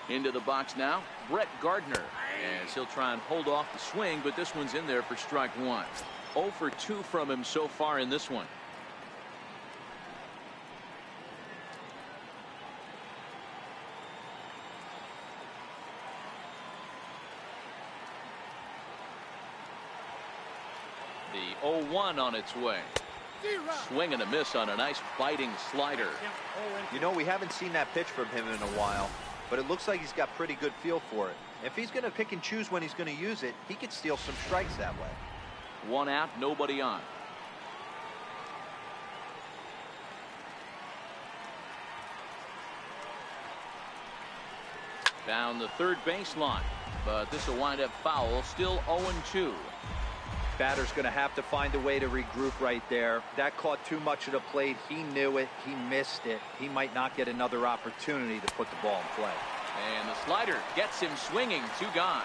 Into the box now, Brett Gardner, as he'll try and hold off the swing, but this one's in there for strike 1. 0 for 2 from him so far in this one. The 0-1 on its way. Swing and a miss on a nice biting slider. You know, we haven't seen that pitch from him in a while, but it looks like he's got pretty good feel for it. If he's going to pick and choose when he's going to use it, he could steal some strikes that way. 1 out, nobody on. Down the third baseline, but this will wind up foul. Still 0-2. Batter's going to have to find a way to regroup right there. That caught too much of the plate. He knew it. He missed it. He might not get another opportunity to put the ball in play. And the slider gets him swinging. 2 gone.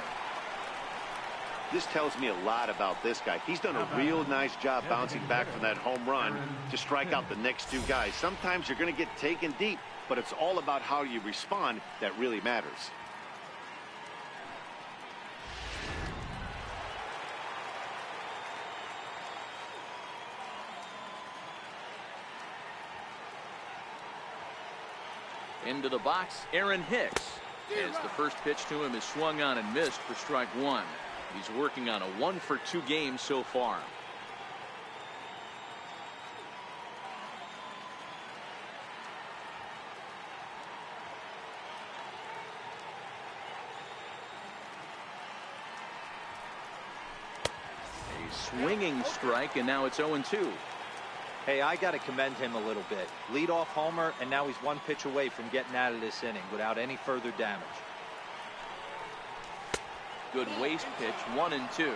This tells me a lot about this guy. He's done a real nice job bouncing back from that home run to strike out the next 2 guys. Sometimes you're going to get taken deep, but it's all about how you respond that really matters. Into the box, Aaron Hicks. As the first pitch to him is swung on and missed for strike 1. He's working on a 1-for-2 game so far. A swinging strike, and now it's 0-2. Hey, I got to commend him a little bit. Leadoff homer, and now he's 1 pitch away from getting out of this inning without any further damage. Good waste pitch, 1-2.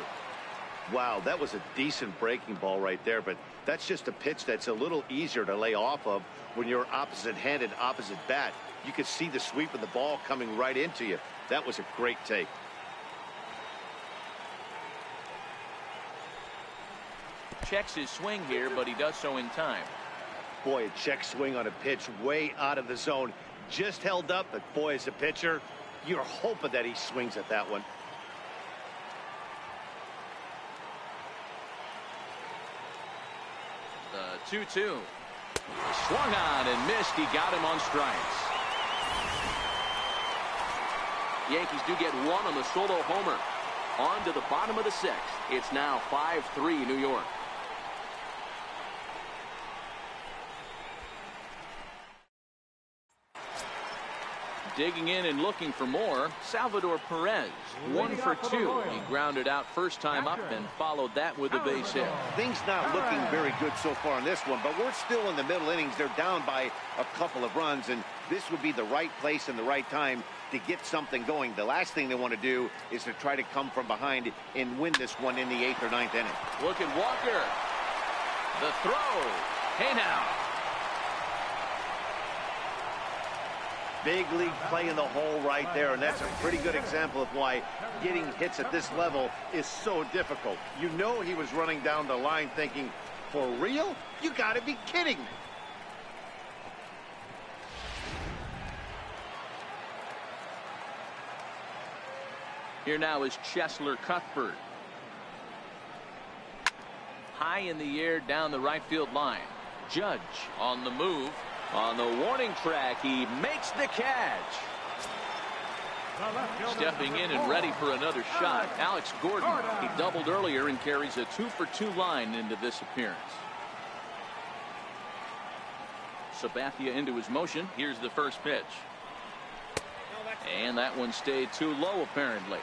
Wow, that was a decent breaking ball right there, but that's just a pitch that's a little easier to lay off of when you're opposite-handed, opposite bat. You could see the sweep of the ball coming right into you. That was a great take. Checks his swing here, but he does so in time. Boy, a check swing on a pitch way out of the zone. Just held up, but boy, as a pitcher, you're hoping that he swings at that one. The 2-2. Swung on and missed. He got him on strikes. Yankees do get 1 on the solo homer. On to the bottom of the 6th. It's now 5-3 New York. Digging in and looking for more, Salvador Perez, 1 for 2. He grounded out first time up and followed that with a base hit. Things not looking very good so far in this one, but we're still in the middle innings. They're down by a couple of runs, and this would be the right place and the right time to get something going. The last thing they want to do is to try to come from behind and win this one in the 8th or 9th inning. Look at Walker. The throw. Hey now. Big league play in the hole right there, and that's a pretty good example of why getting hits at this level is so difficult. You know he was running down the line thinking, for real? You got to be kidding me. Here now is Cheslor Cuthbert. High in the air down the right field line. Judge on the move. On the warning track, he makes the catch. Stepping in and ready for another shot, Alex Gordon. He doubled earlier and carries a 2-for-2 line into this appearance. Sabathia into his motion. Here's the first pitch. And that one stayed too low, apparently.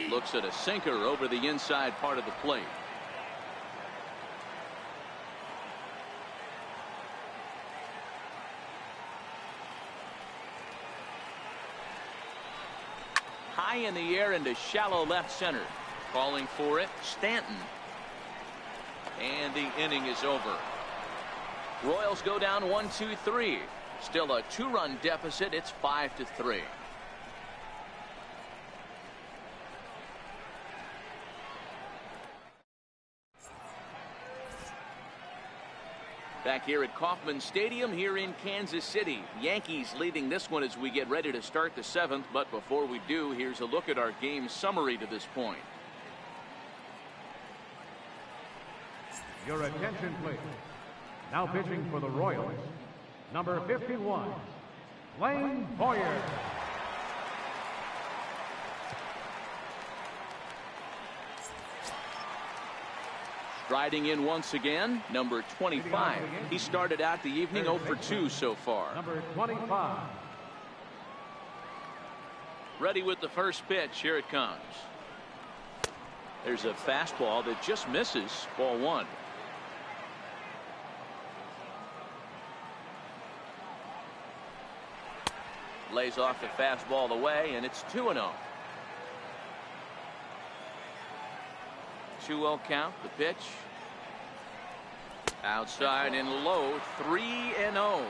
Looks at a sinker over the inside part of the plate. High in the air into shallow left center. Calling for it, Stanton. And the inning is over. Royals go down 1-2-3. Still a 2-run deficit. It's 5-3. Back here at Kauffman Stadium here in Kansas City. Yankees leading this one as we get ready to start the 7th. But before we do, here's a look at our game summary to this point. Your attention, please. Now pitching for the Royals, number 51, Lane Boyer. Striding in once again, number 25. He started out the evening 0 for 2 so far. Number 25. Ready with the first pitch. Here it comes. There's a fastball that just misses. Ball 1. Lays off the fastball away, and it's 2-0. 2-0 count. The pitch. Outside and low. 3-0.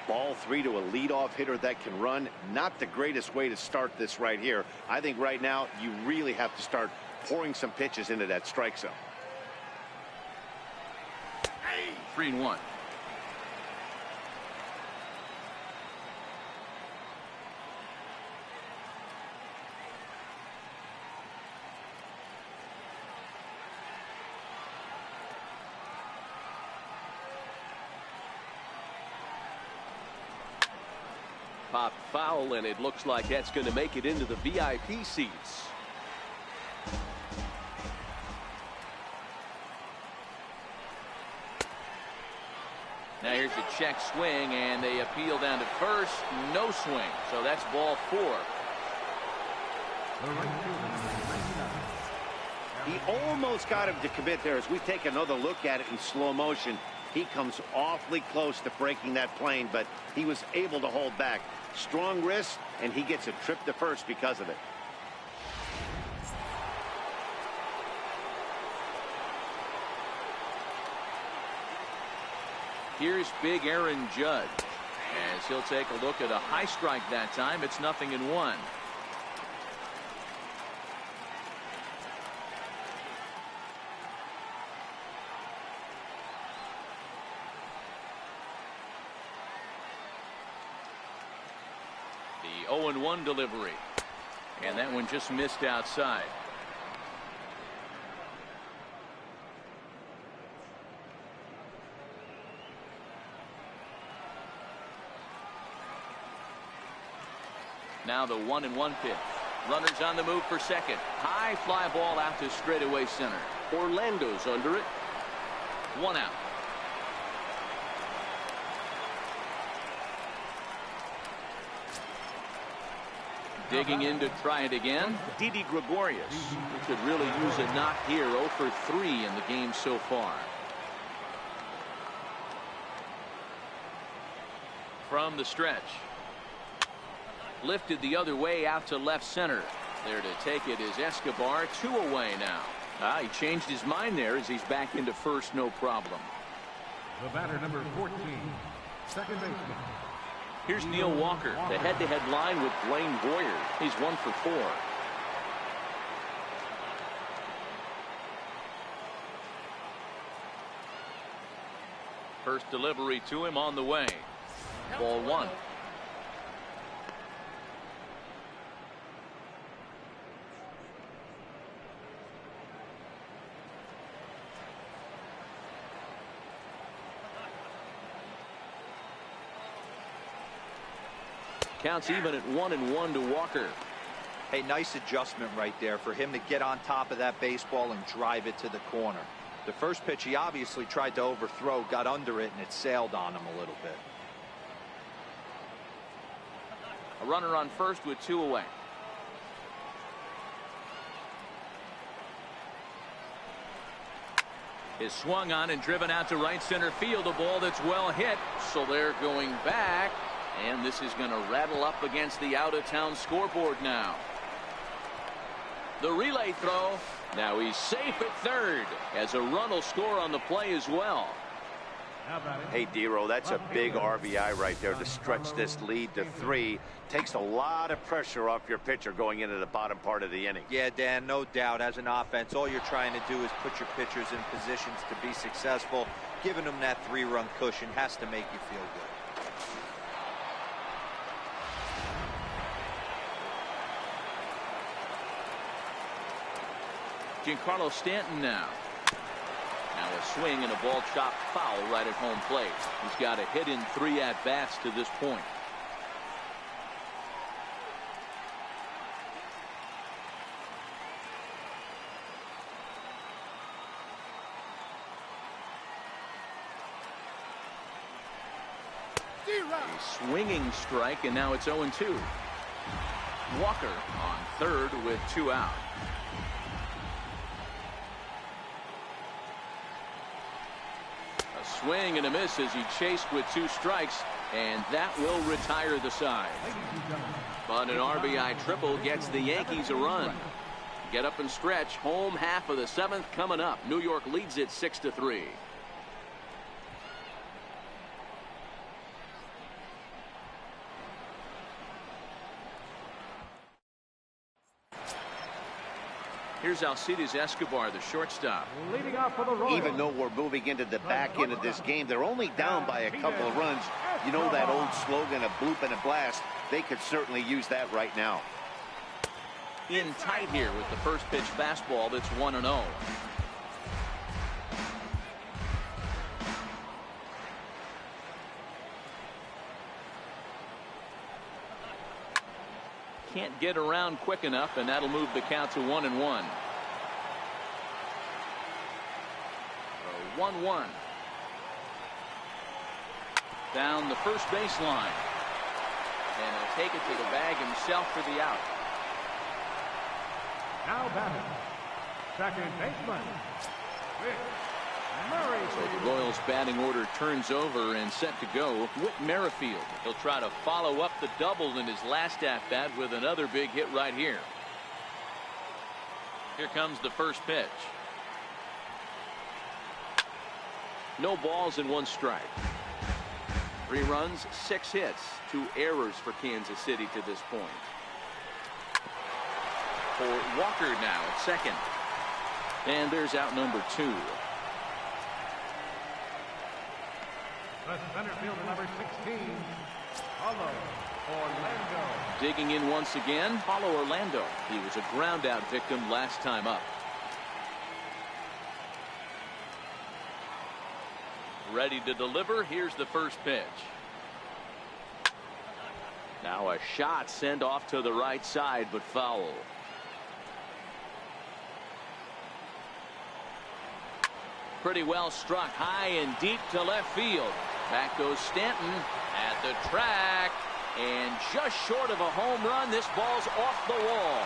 Ball 3 to a leadoff hitter that can run. Not the greatest way to start this right here. I think right now you really have to start pouring some pitches into that strike zone. 3-1. Pop foul, and it looks like that's going to make it into the VIP seats. Now here's a check swing, and they appeal down to first. No swing, so that's ball 4. He almost got him to commit there. As we take another look at it in slow motion, he comes awfully close to breaking that plane, but he was able to hold back. Strong wrist, and he gets a trip to first because of it. Here's big Aaron Judge, as he'll take a look at a high strike that time. It's 0-1. The 0-1 delivery, and that one just missed outside. Now the 1-1 pitch. Runners on the move for second. High fly ball out to straightaway center. Orlando's under it. 1 out. Digging in to try it again. Didi Gregorius, who could really use a knock here. 0 for 3 in the game so far. From the stretch. Lifted the other way out to left center. There to take it is Escobar. 2 away now. He changed his mind there as he's back into first, no problem. The batter, number 14, second baseman. Here's Neil Walker, the head-to-head line with Blaine Boyer. He's 1 for 4. First delivery to him on the way. Ball 1. Counts even at 1-1 to Walker. Hey, nice adjustment right there for him to get on top of that baseball and drive it to the corner. The first pitch he obviously tried to overthrow, got under it, and it sailed on him a little bit. A runner on first with 2 away. Is swung on and driven out to right center field. A ball that's well hit. So they're going back. And this is going to rattle up against the out-of-town scoreboard now. The relay throw. Now he's safe at third, as a run will score on the play as well. Hey, Dero, that's a big RBI right there to stretch this lead to 3. Takes a lot of pressure off your pitcher going into the bottom part of the inning. Yeah, Dan, no doubt. As an offense, all you're trying to do is put your pitchers in positions to be successful. Giving them that 3-run cushion has to make you feel good. Giancarlo Stanton now. Now a swing and a ball chopped foul right at home plate. He's got a hit in 3 at-bats to this point. A swinging strike, and now it's 0-2. Walker on third with 2 out. A swing and a miss as he chased with 2 strikes, and that will retire the side. But an RBI triple gets the Yankees a run. Get up and stretch. Home half of the 7th coming up. New York leads it 6-3. Here's Alcides Escobar, the shortstop. Leading off for the Royals. Even though we're moving into the back end of this game, they're only down by a couple of runs. You know that old slogan, a bloop and a blast? They could certainly use that right now. In tight here with the first pitch fastball that's 1-0. Can't get around quick enough, and that'll move the count to 1-1. 1-1. Down the first baseline. And he'll take it to the bag himself for the out. Now batting, second baseman, Whit Merrifield. So the Royals batting order turns over and set to go. Whit Merrifield. He'll try to follow up the double in his last at-bat with another big hit right here. Here comes the first pitch. No balls and 1 strike. 3 runs, 6 hits, 2 errors for Kansas City to this point. For Walker now at second. And there's out number 2. The center fielder, number 16, Paulo Orlando. Digging in once again, Paulo Orlando. He was a ground out victim last time up. Ready to deliver. Here's the first pitch. Now a shot sent off to the right side, but foul. Pretty well struck high and deep to left field. Back goes Stanton at the track, and just short of a home run. This ball's off the wall,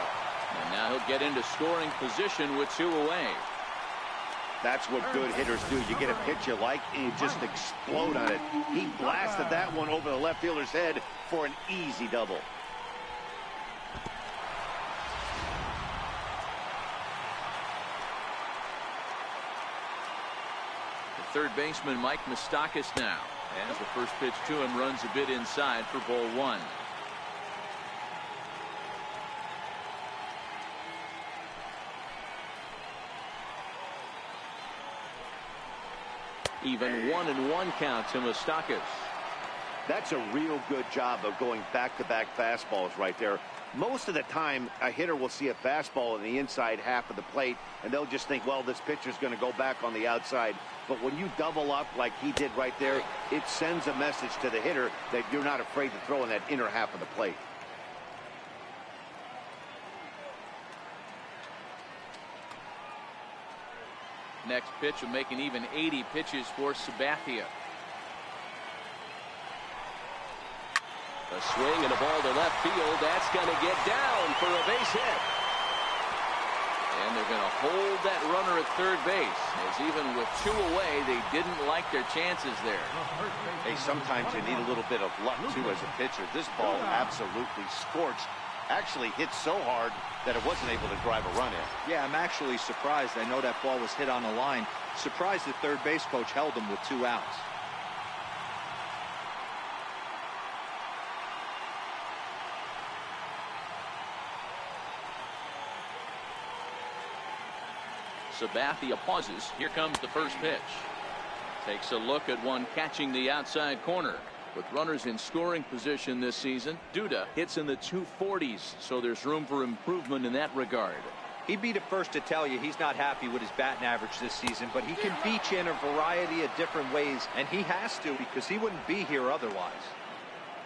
and now he'll get into scoring position with 2 away. That's what good hitters do. You get a pitch you like, and you just explode on it. He blasted that one over the left fielder's head for an easy double. Third baseman Mike Moustakas now, as the first pitch to him runs a bit inside for ball 1. Even 1-1 count to Moustakas. That's a real good job of going back-to-back fastballs right there. Most of the time, a hitter will see a fastball in the inside half of the plate, and they'll just think, well, this pitcher's going to go back on the outside. But when you double up like he did right there, it sends a message to the hitter that you're not afraid to throw in that inner half of the plate. Next pitch will make an even 80 pitches for Sabathia. A swing and a ball to left field. That's going to get down for a base hit. And they're going to hold that runner at third base, as even with 2 away, they didn't like their chances there. Hey, sometimes you need a little bit of luck, too, as a pitcher. This ball absolutely scorched. Actually hit so hard that it wasn't able to drive a run in. Yeah, I'm actually surprised. I know that ball was hit on the line. Surprised the third base coach held him with 2 outs. Sabathia pauses. Here comes the first pitch. Takes a look at one catching the outside corner. With runners in scoring position this season, Duda hits in the 240s, so there's room for improvement in that regard. He'd be the first to tell you he's not happy with his batting average this season, but he can beat you in a variety of different ways, and he has to because he wouldn't be here otherwise.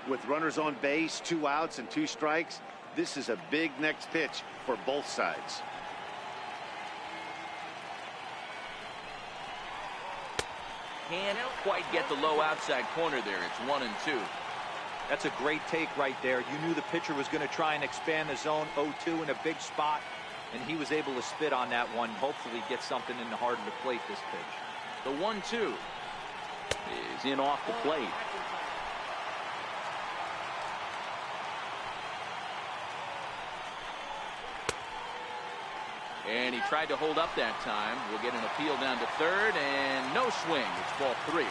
With runners on base, 2 outs and 2 strikes, this is a big next pitch for both sides. Can't quite get the low outside corner there. It's 1-2. That's a great take right there. You knew the pitcher was going to try and expand the zone 0-2 in a big spot, and he was able to spit on that one. Hopefully get something in the heart of the plate this pitch. The 1-2 is in off the plate. And he tried to hold up that time. We'll get an appeal down to third, and no swing. It's ball 3.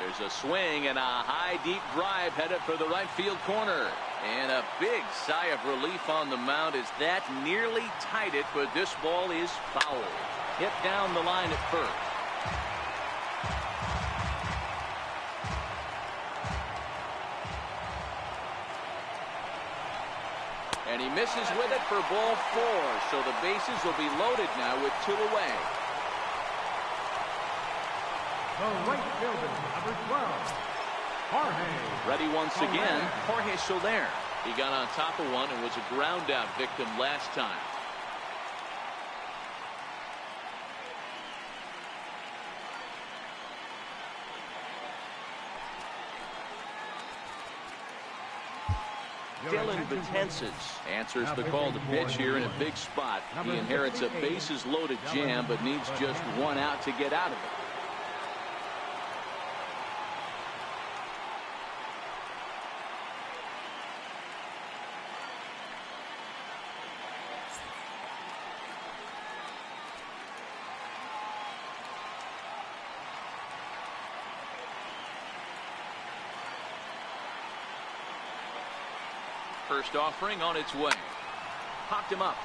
There's a swing and a high deep drive headed for the right field corner. And a big sigh of relief on the mound as that nearly tied it, but this ball is foul. Hit down the line at first. And he misses with it for ball 4. So the bases will be loaded now with 2 away. The right fielder, number 12, Jorge. Ready once again, Jorge Soler. He got on top of one and was a ground out victim last time. Dylan Betances answers the call to pitch here in a big spot. He inherits a bases loaded jam but needs just 1 out to get out of it. First offering on its way. Popped him up.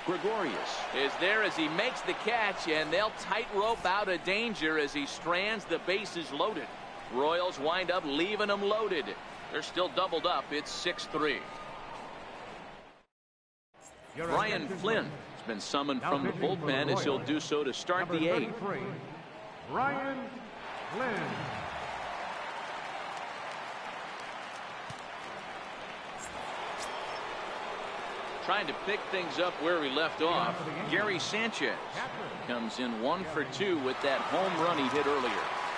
Gregorius is there as he makes the catch, and they'll tightrope out of danger as he strands the bases loaded. Royals wind up leaving them loaded. They're still doubled up. It's 6-3. Brian Flynn has been summoned from the bullpen as he'll do so to start the 8th. Brian Flynn. Trying to pick things up where we left off. Gary Sanchez comes in 1 for 2 with that home run he hit earlier.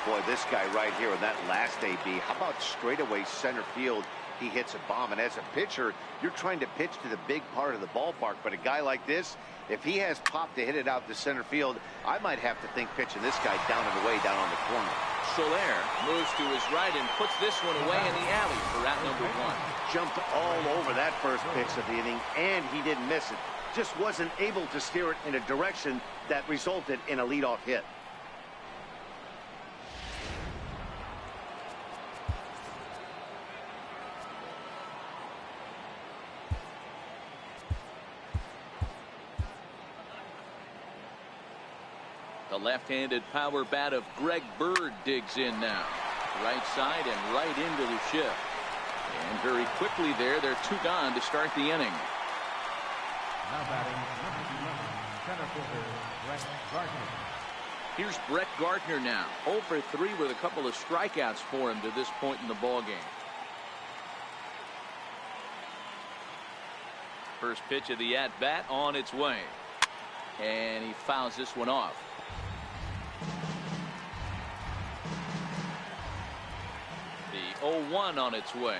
Boy, this guy right here in that last AB, how about straightaway center field? He hits a bomb, and as a pitcher, you're trying to pitch to the big part of the ballpark, but a guy like this, if he has pop to hit it out to center field, I might have to think pitching this guy down and away down on the corner. Soler moves to his right and puts this one away in the alley for out number 1. Jumped all over that first pitch of the inning, and he didn't miss it. Just wasn't able to steer it in a direction that resulted in a leadoff hit. The left-handed power bat of Greg Bird digs in now. Right side and right into the shift. And very quickly there, they're 2 gone to start the inning. Now batting, number 11, center fielder, Brett Gardner. Here's Brett Gardner now. 0 for 3 with a couple of strikeouts for him to this point in the ballgame. First pitch of the at-bat on its way. And he fouls this one off. The 0-1 on its way.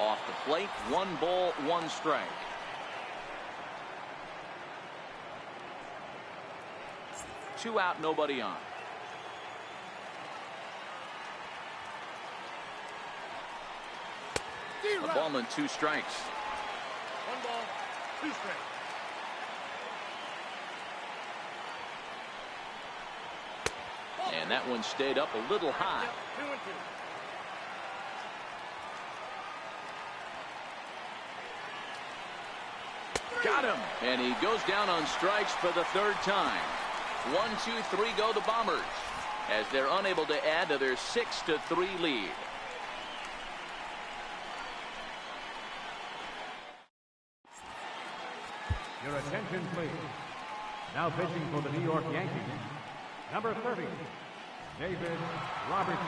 Off the plate, 1 ball, 1 strike. Two out, nobody on. A ball and 2 strikes. 1 ball, 2 strikes. And that one stayed up a little high. 2-2. Got him. And he goes down on strikes for the 3rd time. 1, 2, 3 go the Bombers as they're unable to add to their 6-3 lead. Your attention, please. Now pitching for the New York Yankees, number 30, David Robertson.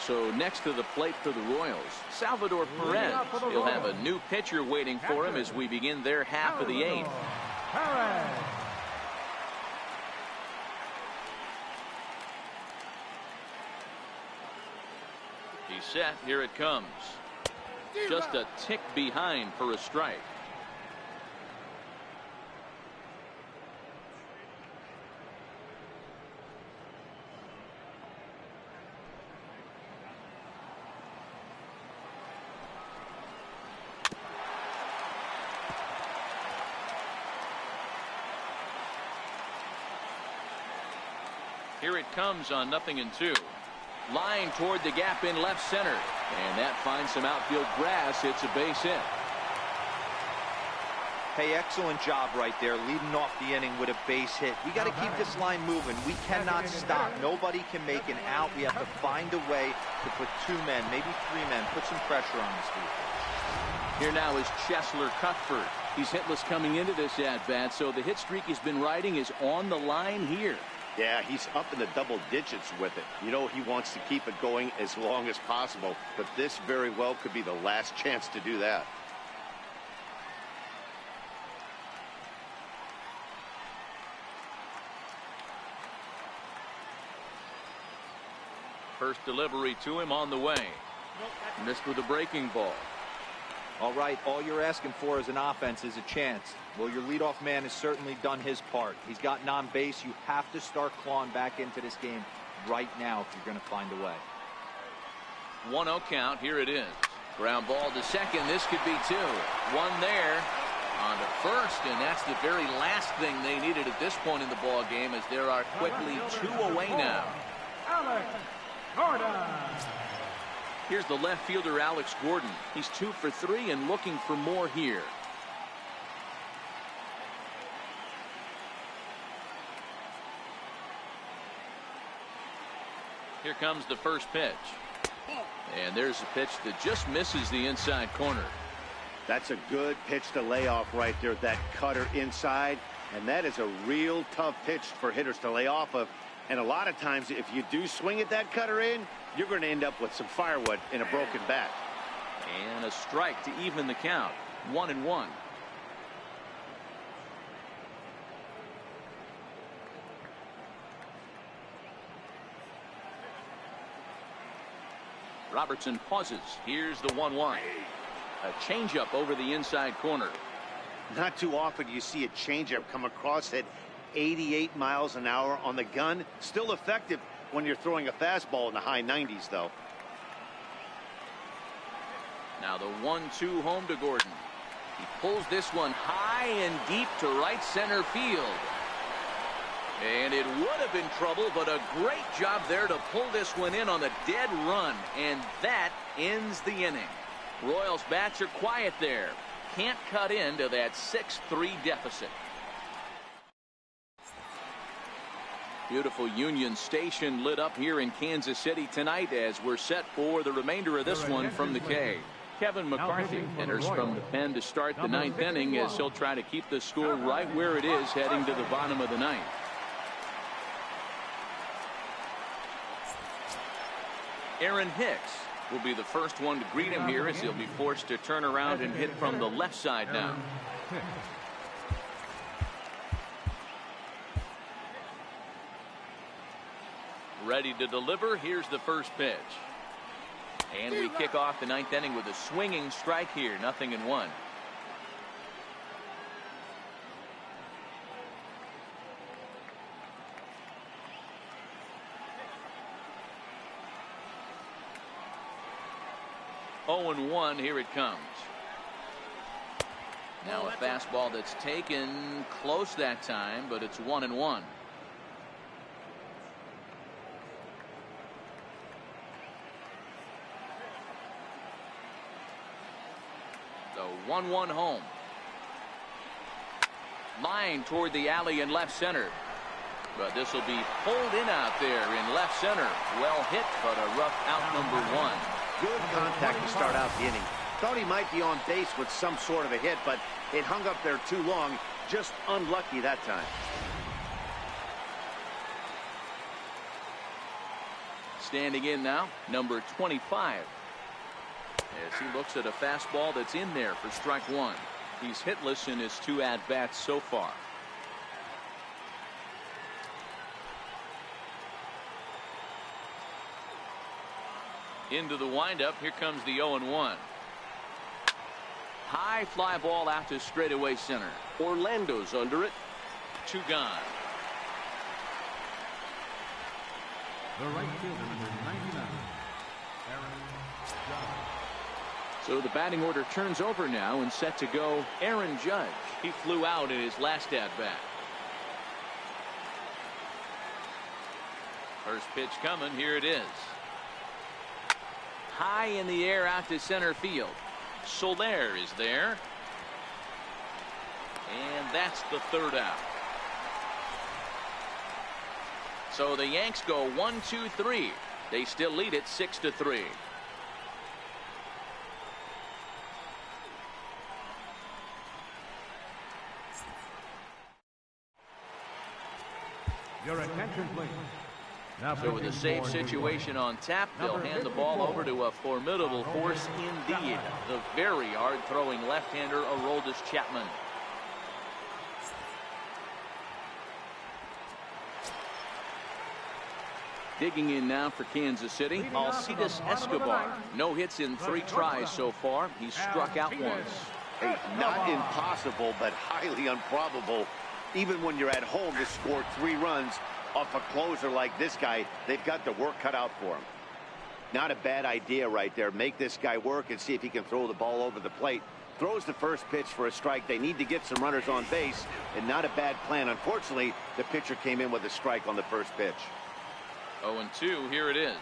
So next to the plate for the Royals, Salvador Perez. He'll have a new pitcher waiting for him as we begin their half of the 8th. He's set. Here it comes. Just a tick behind for a strike. Here it comes on 0-2. Line toward the gap in left center. And that finds some outfield grass. It's a base hit. Hey, excellent job right there, leading off the inning with a base hit. We got to keep this line moving. We cannot stop. Nobody can make an out. We have to find a way to put 2 men, maybe 3 men, put some pressure on this defense. Here now is Cheslor Cuthbert. He's hitless coming into this at-bat, so the hit streak he's been riding is on the line here. Yeah, he's up in the double digits with it. You know, he wants to keep it going as long as possible, but this very well could be the last chance to do that. First delivery to him on the way. Missed with a breaking ball. All right, all you're asking for as an offense is a chance. Well, your leadoff man has certainly done his part. He's gotten on base. You have to start clawing back into this game right now if you're going to find a way. 1-0 count. Here it is. Ground ball to second. This could be 2. 1 there. On to first, and that's the very last thing they needed at this point in the ball game, as there are quickly 2 away now. Here's the left fielder, Alex Gordon. He's 2 for 3 and looking for more here. Here comes the first pitch. And there's a pitch that just misses the inside corner. That's a good pitch to lay off right there, that cutter inside. And that is a real tough pitch for hitters to lay off of. And a lot of times, if you do swing at that cutter in, you're going to end up with some firewood in a broken bat. And a strike to even the count. 1-1. Robertson pauses. Here's the 1-1. A changeup over the inside corner. Not too often you see a changeup come across at 88 miles an hour on the gun. Still effective when you're throwing a fastball in the high 90s, though. Now the 1-2 home to Gordon. He pulls this one high and deep to right center field. And it would have been trouble, but a great job there to pull this one in on the dead run. And that ends the inning. Royals bats are quiet there. Can't cut into that 6-3 deficit. Beautiful Union Station lit up here in Kansas City tonight as we're set for the remainder of this one from the K. Kevin McCarthy enters from the pen to start the 9th inning as he'll try to keep the score right where it is heading to the bottom of the 9th. Aaron Hicks will be the first one to greet him here as he'll be forced to turn around and hit from the left side now. Ready to deliver. Here's the first pitch. And we kick off the 9th inning with a swinging strike here. 0-1. Oh, 1. Here it comes. Now a fastball that's taken close that time, but it's 1-1. The 1-1 home. Line toward the alley in left center. But this will be pulled in out there in left center. Well hit, but a rough out, number 1. Good contact to start out the inning. Thought he might be on base with some sort of a hit, but it hung up there too long. Just unlucky that time. Standing in now, number 25. As he looks at a fastball that's in there for strike one. He's hitless in his 2 at-bats so far. Into the windup. Here comes the 0-1. High fly ball out to straightaway center. Orlando's under it. 2 gone. The right fielder, number 99, Aaron Judge. So the batting order turns over now and set to go Aaron Judge. He flew out in his last at-bat. First pitch coming. Here it is. High in the air out to center field. Soler is there. And that's the 3rd out. So the Yanks go 1-2-3. They still lead it 6-3. Your attention, please. Now So with a safe situation on tap, they'll hand the ball over to a formidable force indeed. The very hard-throwing left-hander Aroldis Chapman. Digging in now for Kansas City, Alcides Escobar. No hits in 3 tries so far. He's struck out once. Hey, not impossible, but highly improbable. Even when you're at home to score 3 runs off a closer like this guy, they've got the work cut out for him. Not a bad idea right there. Make this guy work and see if he can throw the ball over the plate. Throws the first pitch for a strike. They need to get some runners on base, and not a bad plan. Unfortunately, the pitcher came in with a strike on the first pitch. 0-2, here it is.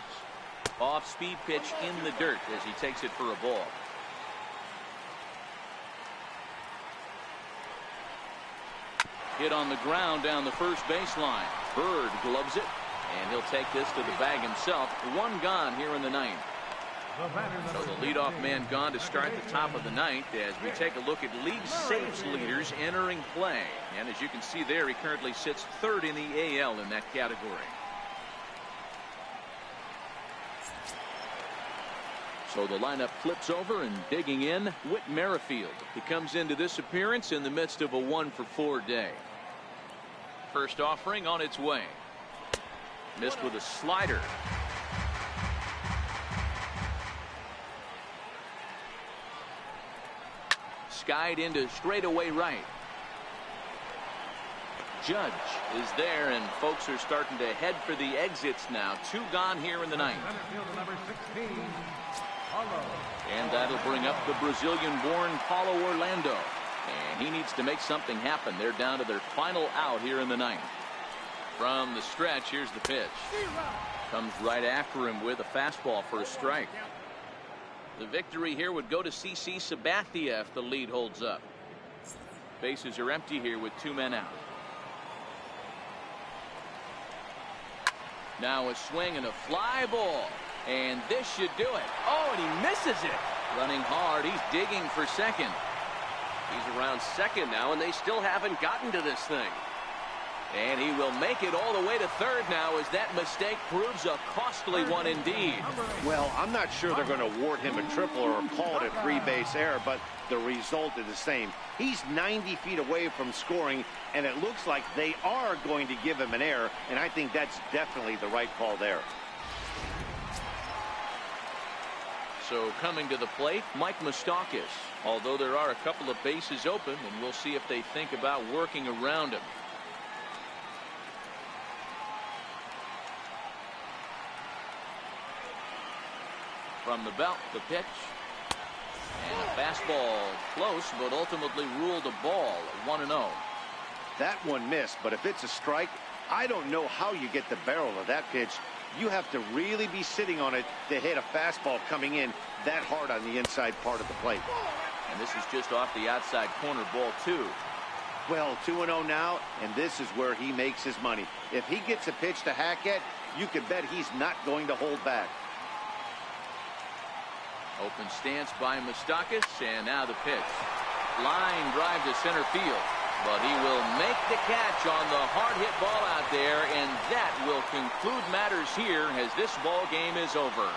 Off-speed pitch in the dirt as he takes it for a ball. Hit on the ground down the first baseline. Bird gloves it, and he'll take this to the bag himself. 1 gone here in the 9th. So the leadoff man gone to start the top of the 9th as we take a look at league saves leaders entering play. And as you can see there, he currently sits 3rd in the AL in that category. So the lineup flips over, and digging in, Whit Merrifield. He comes into this appearance in the midst of a 1-for-4 day. First offering on its way. Missed with a slider. Skied into straightaway right. Judge is there, and folks are starting to head for the exits now. 2 gone here in the 9th. And that'll bring up the Brazilian-born Paulo Orlando. And he needs to make something happen. They're down to their final out here in the 9th. From the stretch, here's the pitch. Comes right after him with a fastball for a strike. The victory here would go to CC Sabathia if the lead holds up. Bases are empty here with 2 men out. Now a swing and a fly ball. And this should do it. Oh, and he misses it. Running hard. He's digging for second. He's around second now, and they still haven't gotten to this thing. And he will make it all the way to 3rd now as that mistake proves a costly one indeed. Well, I'm not sure they're going to award him a triple or call it a 3-base error, but the result is the same. He's 90 feet away from scoring, and it looks like they are going to give him an error, and I think that's definitely the right call there. So coming to the plate, Mike Moustakas. Although there are a couple of bases open, and we'll see if they think about working around him. From the belt, the pitch. And a fastball close, but ultimately ruled a ball. 1-0. That one missed, but if it's a strike, I don't know how you get the barrel of that pitch. You have to really be sitting on it to hit a fastball coming in that hard on the inside part of the plate. And this is just off the outside corner, ball 2. Well, 2-0 now, and this is where he makes his money. If he gets a pitch to hack at, you can bet he's not going to hold back. Open stance by Moustakas, and now the pitch. Line drive to center field. But he will make the catch on the hard-hit ball out there, and that will conclude matters here as this ball game is over.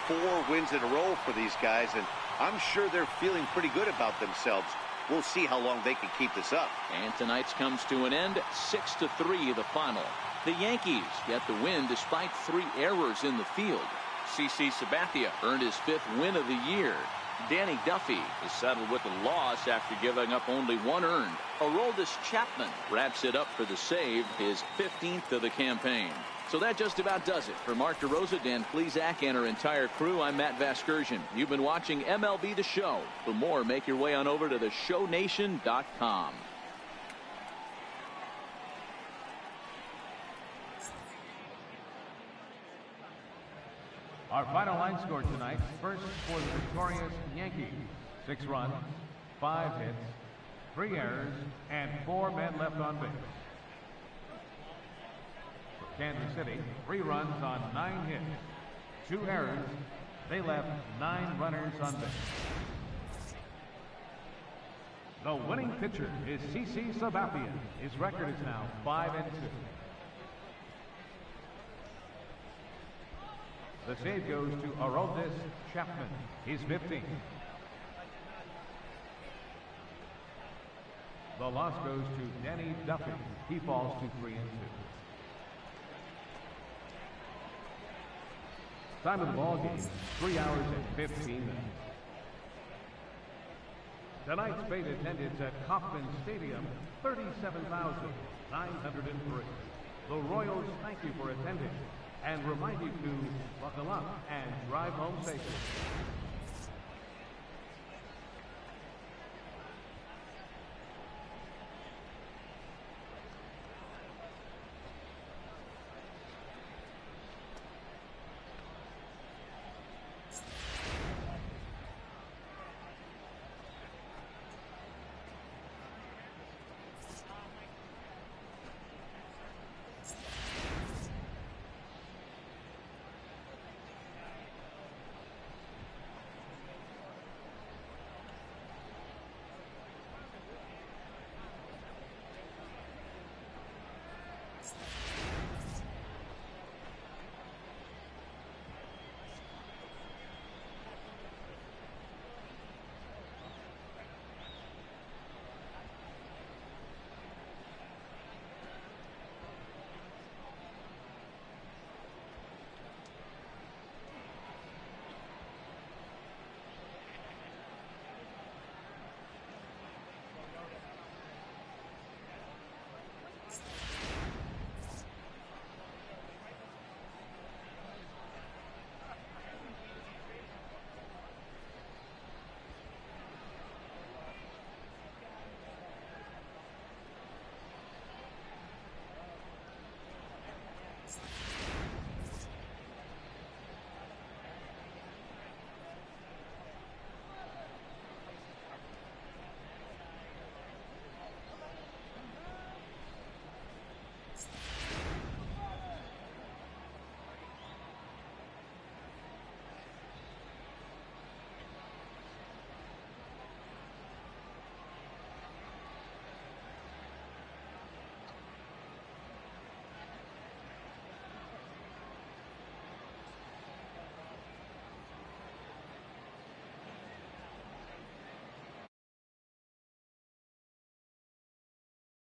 4 wins in a row for these guys, and I'm sure they're feeling pretty good about themselves. We'll see how long they can keep this up. And tonight's comes to an end, 6-3 the final. The Yankees get the win despite 3 errors in the field. CC Sabathia earned his 5th win of the year. Danny Duffy is settled with a loss after giving up only 1 earned. Aroldis Chapman wraps it up for the save, his 15th of the campaign. So that just about does it. For Mark DeRosa, Dan Plesac, and our entire crew, I'm Matt Vasgersian. You've been watching MLB The Show. For more, make your way on over to theshownation.com. Our final line score tonight, first for the victorious Yankees, 6 runs, 5 hits, 3 errors, and 4 men left on base. For Kansas City, 3 runs on 9 hits, 2 errors. They left 9 runners on base. The winning pitcher is CC Sabathia. His record is now 5-2. The save goes to Aroldis Chapman. He's 15. The loss goes to Danny Duffy. He falls to 3-2. Time of the ball game, 3 hours and 15 minutes. Tonight's paid attendance at Kauffman Stadium, 37,903. The Royals thank you for attending and remind you to buckle up and drive home safely.